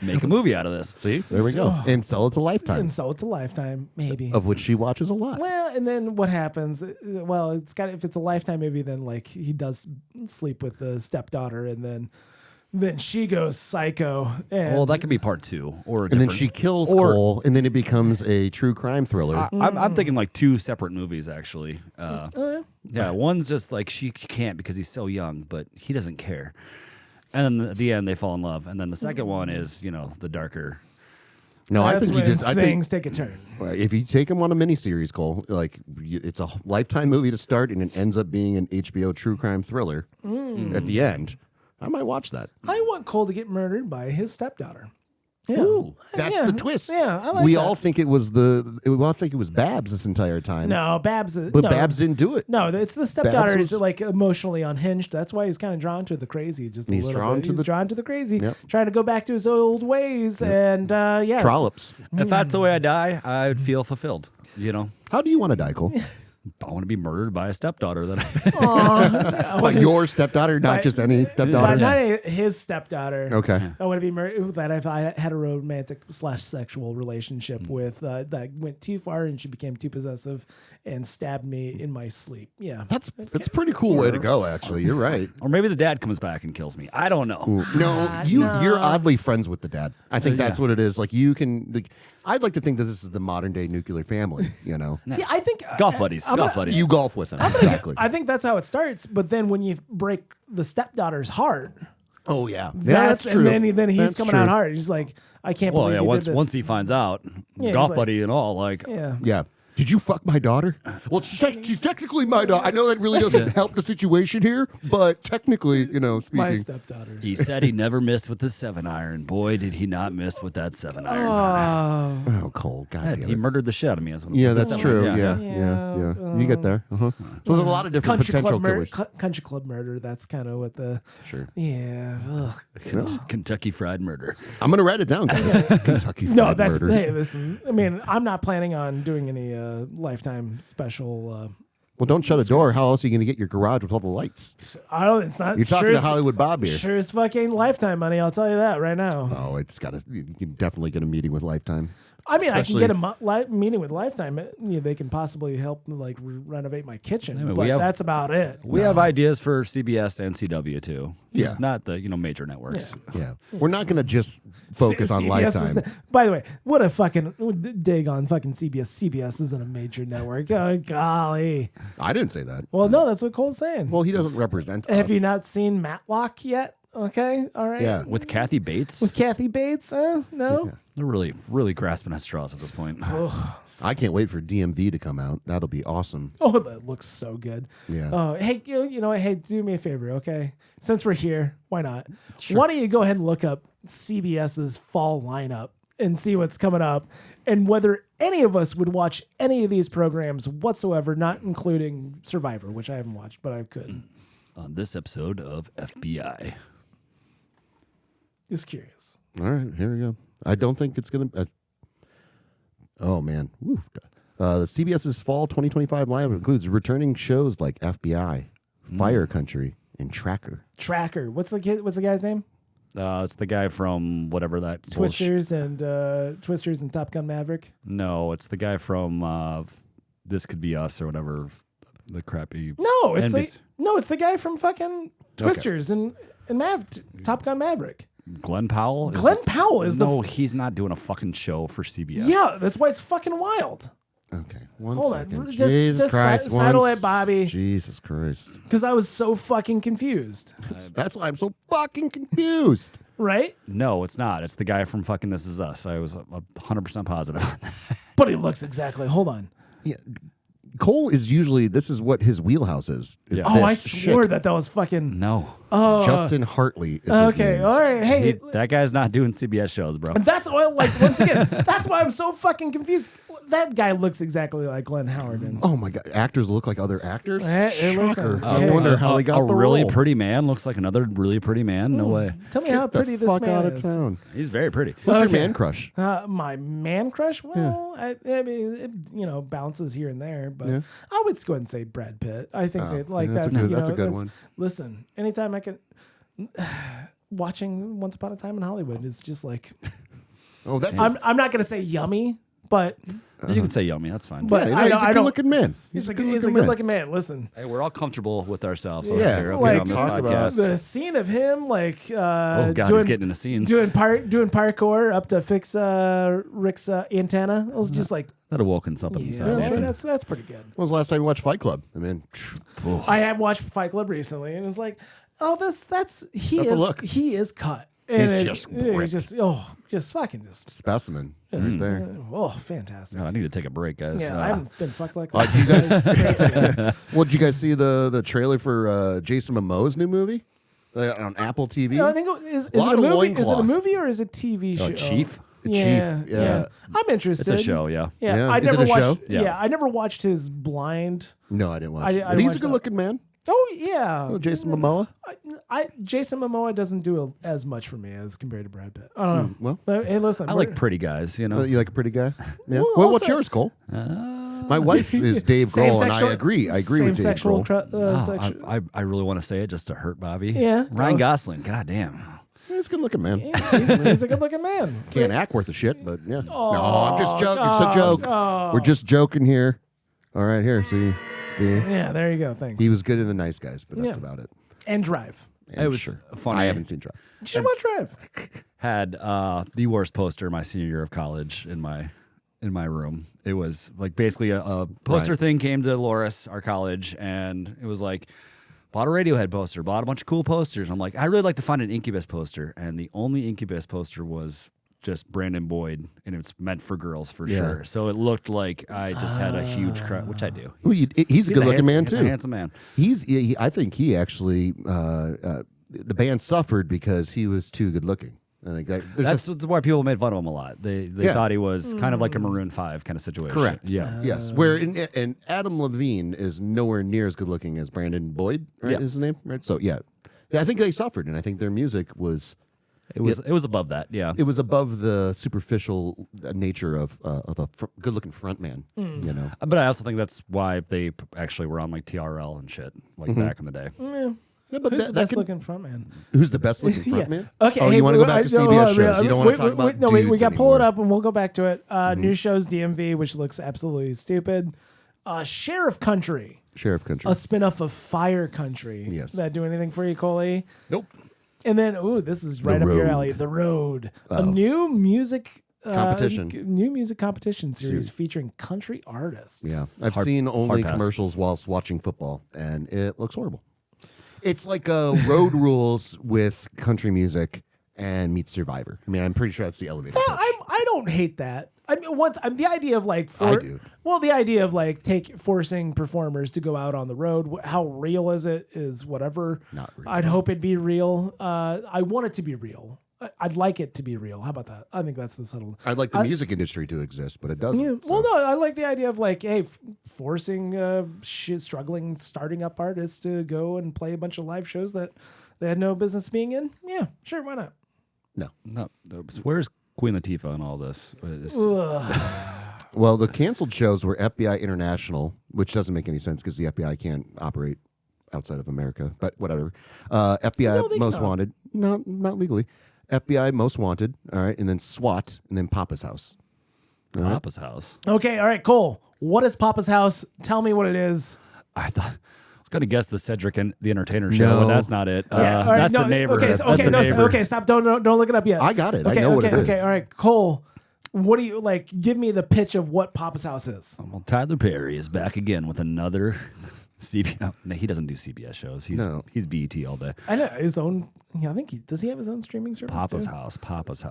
make a movie out of this. See, there we go. And sell it to Lifetime, And so it's a Lifetime, maybe. of which she watches a lot. Well, and then what happens? Well, if it's a Lifetime movie, then like he does sleep with the stepdaughter, and then she goes psycho. And Well, that could be part 2 or a And then different. she kills or- Koel, and then it becomes a true crime thriller. I'm thinking like 2 separate movies actually. Yeah, one's just like she can't because he's so young, but he doesn't care. And then at the end they fall in love. And then the second one is, the darker. No, I that's think you when just. I things think take a turn. if you take him on a miniseries, Cole, it's a Lifetime movie to start, and it ends up being an HBO true crime thriller at the end. I might watch that. I want Cole to get murdered by his stepdaughter. Yeah. Ooh, that's Yeah. the twist. Yeah, I like we that. all think it was Babs this entire time. No, Babs. but Babs didn't do it. No, it's the stepdaughter was- is like emotionally unhinged. That's why he's kind of drawn to the crazy. Just a He's little drawn bit. to the- drawn to the crazy, Yep. trying to go back to his old ways. And yeah, Trollops. If that's the way I die, I would feel fulfilled. How do you want to die, Cole? I want to be murdered by a stepdaughter that Like your stepdaughter, not just any But stepdaughter. not his stepdaughter. Okay. I want to be murdered. That if I had a romantic / sexual relationship with that went too far and she became too possessive and stabbed me in my sleep. Yeah, That's a pretty cool way to go, actually. You're right. or maybe the dad comes back and kills me. I don't know. No, you're oddly friends with the dad. I think that's what it is. Like you can. Like, I'd like to think that this is the modern day nuclear family. See, I think Golf buddies. Golf buddies. You golf with them. Exactly. I think that's how it starts. But then when you break the stepdaughter's heart, Oh yeah, that's true. and then he's That's coming true. out hard. He's like, I can't Well, believe yeah, you once did this. once he finds out, he's golf like- buddy and all, like yeah. Yeah. Did you fuck my daughter? Well, she's technically my daughter. I know that really doesn't help the situation here, but technically, My speaking. stepdaughter. he said he never missed with the 7-iron. Boy, did he not miss with that 7-iron. Oh, Cole. God Yeah, damn he it. murdered the shit out of me. As well. Yeah, that's With the true. 7-iron. Yeah. You get there. So there's a lot of different potential killers. Country club murder. That's kind of what the. Sure. Yeah. Ugh. Kentucky Fried Murder. I'm gonna write it down, guys. Kentucky Fried No, that's Murder. hey. Listen, I mean, I'm not planning on doing any Lifetime special. Well, don't shut a door. How else are you gonna get your garage with all the lights? I don't. It's not. You're talking sure to as- Hollywood Bob here. Sure as fucking Lifetime money. I'll tell you that right now. Oh, it's got to. You can definitely get a meeting with Lifetime. I mean, Especially- I can get a meeting with Lifetime. They can possibly help like renovate my kitchen, Yeah, but we have- that's about it. We have ideas for CBS and CW too. Just Yeah. not the major networks. Yeah, we're not gonna just focus on CBS is Lifetime. by the way, what a fucking dig on fucking CBS. CBS isn't a major network. Oh, golly. I didn't say that. Well, no, that's what Cole's saying. Well, he doesn't represent us. Have you not seen Matlock yet? Okay, all right. Yeah. With Kathy Bates, With Kathy Bates? No. they're really grasping at straws at this point. I can't wait for DMV to come out. That'll be awesome. Oh, that looks so good. Yeah. Oh, hey, you know what? Hey, do me a favor, okay? Since we're here, why not? Why don't you go ahead and look up CBS's fall lineup and see what's coming up and whether any of us would watch any of these programs whatsoever, not including Survivor, which I haven't watched, but I could. On this episode of FBI. Just curious. All right, here we go. I don't think it's gonna. Oh man. Woo. The CBS's fall 2025 lineup includes returning shows like FBI, Fire Country, and Tracker. Tracker. What's the guy's name? It's the guy from whatever that Twisters and Top Gun Maverick. No, it's the guy from This Could Be Us or whatever. The crappy. No, it's NBC. it's the guy from fucking Twisters and Top Gun Maverick. Glenn Powell. Glenn Powell is no, he's not doing a fucking show for CBS. Yeah, that's why it's fucking wild. Okay, one Hold second. on. Jesus Christ. Settle it, Bobby. Jesus Christ. Because I was so fucking confused. That's why I'm so fucking confused. Right? No, it's not. It's the guy from fucking This Is Us. I was 100% positive on that. But he looks exactly. Hold on. Yeah. Koel is usually, this is what his wheelhouse is. Yeah. Oh, I this swore shit. that was fucking. No. Justin Hartley is his Okay. name. All right. Hey. That guy's not doing CBS shows, bro. And that's why, like, once again, that's why I'm so fucking confused. That guy looks exactly like Glenn Howard. And Oh my God. Actors look like other actors? Hey, listen. Shocker. I wonder how they got a the really role. pretty man looks like another really pretty man. No way. Tell me Get how the pretty this fuck man out of is. town. He's very pretty. What's Okay. your man crush? My man crush? Well, I mean, it, bounces here and there, but I would go ahead and say Brad Pitt. I think that, like, that's a good one. Listen, anytime I can. Watching Once Upon a Time in Hollywood is just like. Oh, that's I'm not going to say yummy, but. You can say yummy. That's fine. But he's I a don't. good-looking man. He's a good-looking man. Listen. Hey, we're all comfortable with ourselves Yeah, over here like, on this talk about podcast. The scene of him, like, Oh God, he's getting into scenes. doing parkour up to fix Rick's antenna. I was just like, That awoken something inside. yeah, me. that's pretty good. When was the last time you watched Fight Club? I mean, I have watched Fight Club recently, and it's like, oh, that's a look. he is cut. And He's it's- just it's ripped. just fucking specimen right there. fantastic. Oh, I need to take a break, guys. Yeah, I haven't been fucked like Did you that. guys? Well, did you guys see the trailer for Jason Momoa's new movie on Apple TV? No, I think is it lot a of movie? Is it a loincloth. movie or is it a TV show? Chief? Yeah, Chief, yeah. I'm interested. It's a show, yeah. Yeah, Yeah, I is it never a show? watched. Yeah. I never watched his Blind. No, I didn't watch I- it. I But he's a watched that. good-looking man. Oh yeah, Oh, Jason Momoa. Jason Momoa doesn't do as much for me as compared to Brad Pitt. I don't know. well. But, hey, listen, I like pretty guys, you know. You like a pretty guy? Yeah. Well, Well, what's also- yours, Cole? My wife is Dave Same Grohl, and I sexual- agree. I agree same with Dave sexual Grohl. sexual. I really want to say it just to hurt Bobby. Yeah. Ryan Gosling. God damn. He's a good-looking man. He's a good-looking man. Can't act worth a shit, but yeah. No, I'm just joking. It's a joke. We're just joking here. All right, here. See. Yeah, there you go. Thanks. He was good in The Nice Guys, but that's Yeah. about it. and Drive. And It was sure. funny. I haven't seen Drive. You should watch Drive. Had the worst poster my senior year of college in my room. It was like basically a poster Right. thing came to Loris, our college, and it was like bought a Radiohead poster, bought a bunch of cool posters. I'm like, I really like to find an Incubus poster, and the only Incubus poster was just Brandon Boyd, and it's meant for girls for Yeah. sure. So it looked like I just had a huge crush, which I do. Well, he's a good-looking man He's too. a handsome man. I think he actually the band suffered because he was too good-looking. I think That's why people made fun of him a lot. They Yeah. thought he was kind of like a Maroon 5 kind of situation. correct. Yeah. Yes. Where and Adam Levine is nowhere near as good-looking as Brandon Boyd. Right? Yeah. Is his name? Right. So yeah, I think they suffered, and I think their music was. It was above that. Yeah. It was above the superficial nature of a good-looking front man. You know. But I also think that's why they actually were on like TRL and shit like back in the day. Yeah, but Who's the that best can- looking front man? Who's the best looking front man? Okay. Oh, hey, you want to go wait, back to no, CBS hold on, shows? You don't want to talk about No, we dudes got to pull it anymore. up and we'll go back to it. New shows DMV, which looks absolutely stupid. Sheriff Country, Sheriff Country. a spinoff of Fire Country. Yes. Does that do anything for you, Coley? Nope. And then, this is right up your Road. alley. The Road, a Oh. new music Competition. new music competition series featuring country artists. Yeah, I've Hard- seen only hard pass. commercials whilst watching football, and it looks horrible. It's like Road Rules with country music and meets Survivor. I mean, I'm pretty sure that's the elevator pitch. I don't hate that. I mean, the idea of like I do. the idea of like forcing performers to go out on the road. How real is it? Is whatever. Not real. I'd hope it'd be real. I want it to be real. I'd like it to be real. How about that? I think that's the subtle. I'd like the music industry to exist, but it doesn't. Yeah. so. Well, no, I like the idea of like, hey, forcing struggling starting up artists to go and play a bunch of live shows that they had no business being in. Yeah, sure, why not? No. So where's Queen Latifah in all this? Well, the canceled shows were FBI International, which doesn't make any sense because the FBI can't operate outside of America, but whatever. FBI No, they Most can. Wanted. No, not legally. FBI Most Wanted, all right, and then SWAT, and then Papa's House. Papa's house. Okay, all right, Cole. What is Papa's House? Tell me what it is. I was going to guess the Cedric and the Entertainer show, No. but that's not it. Yes, all right, that's no, the neighbor. Okay, That's okay, the no, neighbor. okay. Stop! Don't look it up yet. I got it. I Okay, know okay, what it is. okay. All right, Cole. What do you like? Give me the pitch of what Papa's House is. Well, Tyler Perry is back again with another CBS. No, he doesn't do CBS shows. He's BET all day. I know his own. Yeah, I think does he have his own streaming service? Papa's too? House. Papa's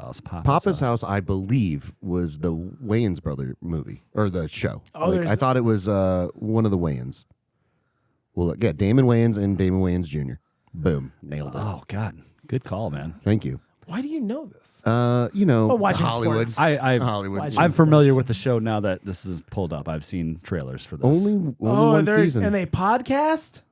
House, I believe, was the Wayans brother movie or the show. Oh, I thought it was one of the Wayans. Well, yeah, Damon Wayans and Damon Wayans Jr. Boom, nailed it. Oh God, good call, man. Thank you. Why do you know this? Watching Hollywood. sports. Hollywood. I'm familiar with the show now that this is pulled up. I've seen trailers for this. Only one season. And they podcast.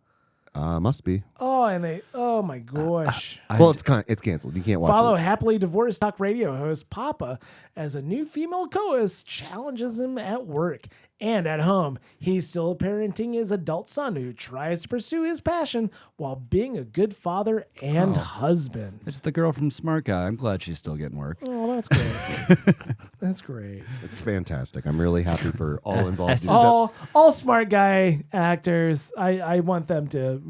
Must be. Oh my gosh. It's canceled. You can't watch Follow it. happily divorced talk radio host Papa as a new female co-host challenges him at work and at home. He's still parenting his adult son who tries to pursue his passion while being a good father and husband. It's the girl from Smart Guy. I'm glad she's still getting work. Oh, that's great. That's great. It's fantastic. I'm really happy for all involved. All smart guy actors. I want them to,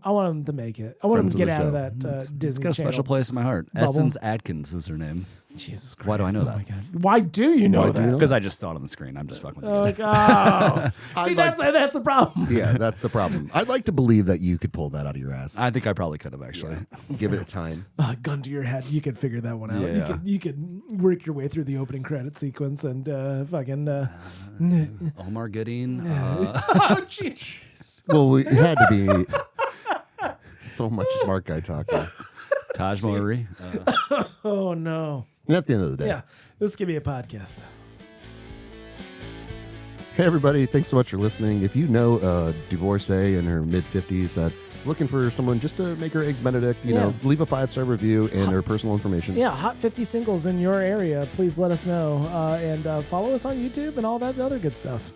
I want them to make it. I want them to get out of that Disney It's got a Channel special place in my heart. bubble. Essence Atkins is her name. Jesus Christ. Why do I know oh that? my God. Why do you know that? Because I just saw it on the screen. I'm just fucking with you Oh, guys. like, oh. See, that's the problem. Yeah, that's the problem. I'd like to believe that you could pull that out of your ass. I think I probably could have actually. Give it a time. Gun to your head. You could figure that one out. Yeah. You could work your way through the opening credit sequence and fucking. Omar Gooding. Oh, jeez. Well, it had to be so much smart guy talking. Taj Mahal. Oh, no. At the end of the day. Yeah, this could be a podcast. Hey, everybody. Thanks so much for listening. If you know a divorcee in her mid-50s that is looking for someone just to make her eggs Benedict, you know, leave a 5-star review and her personal information. Yeah, hot 50 singles in your area. Please let us know. And follow us on YouTube and all that other good stuff.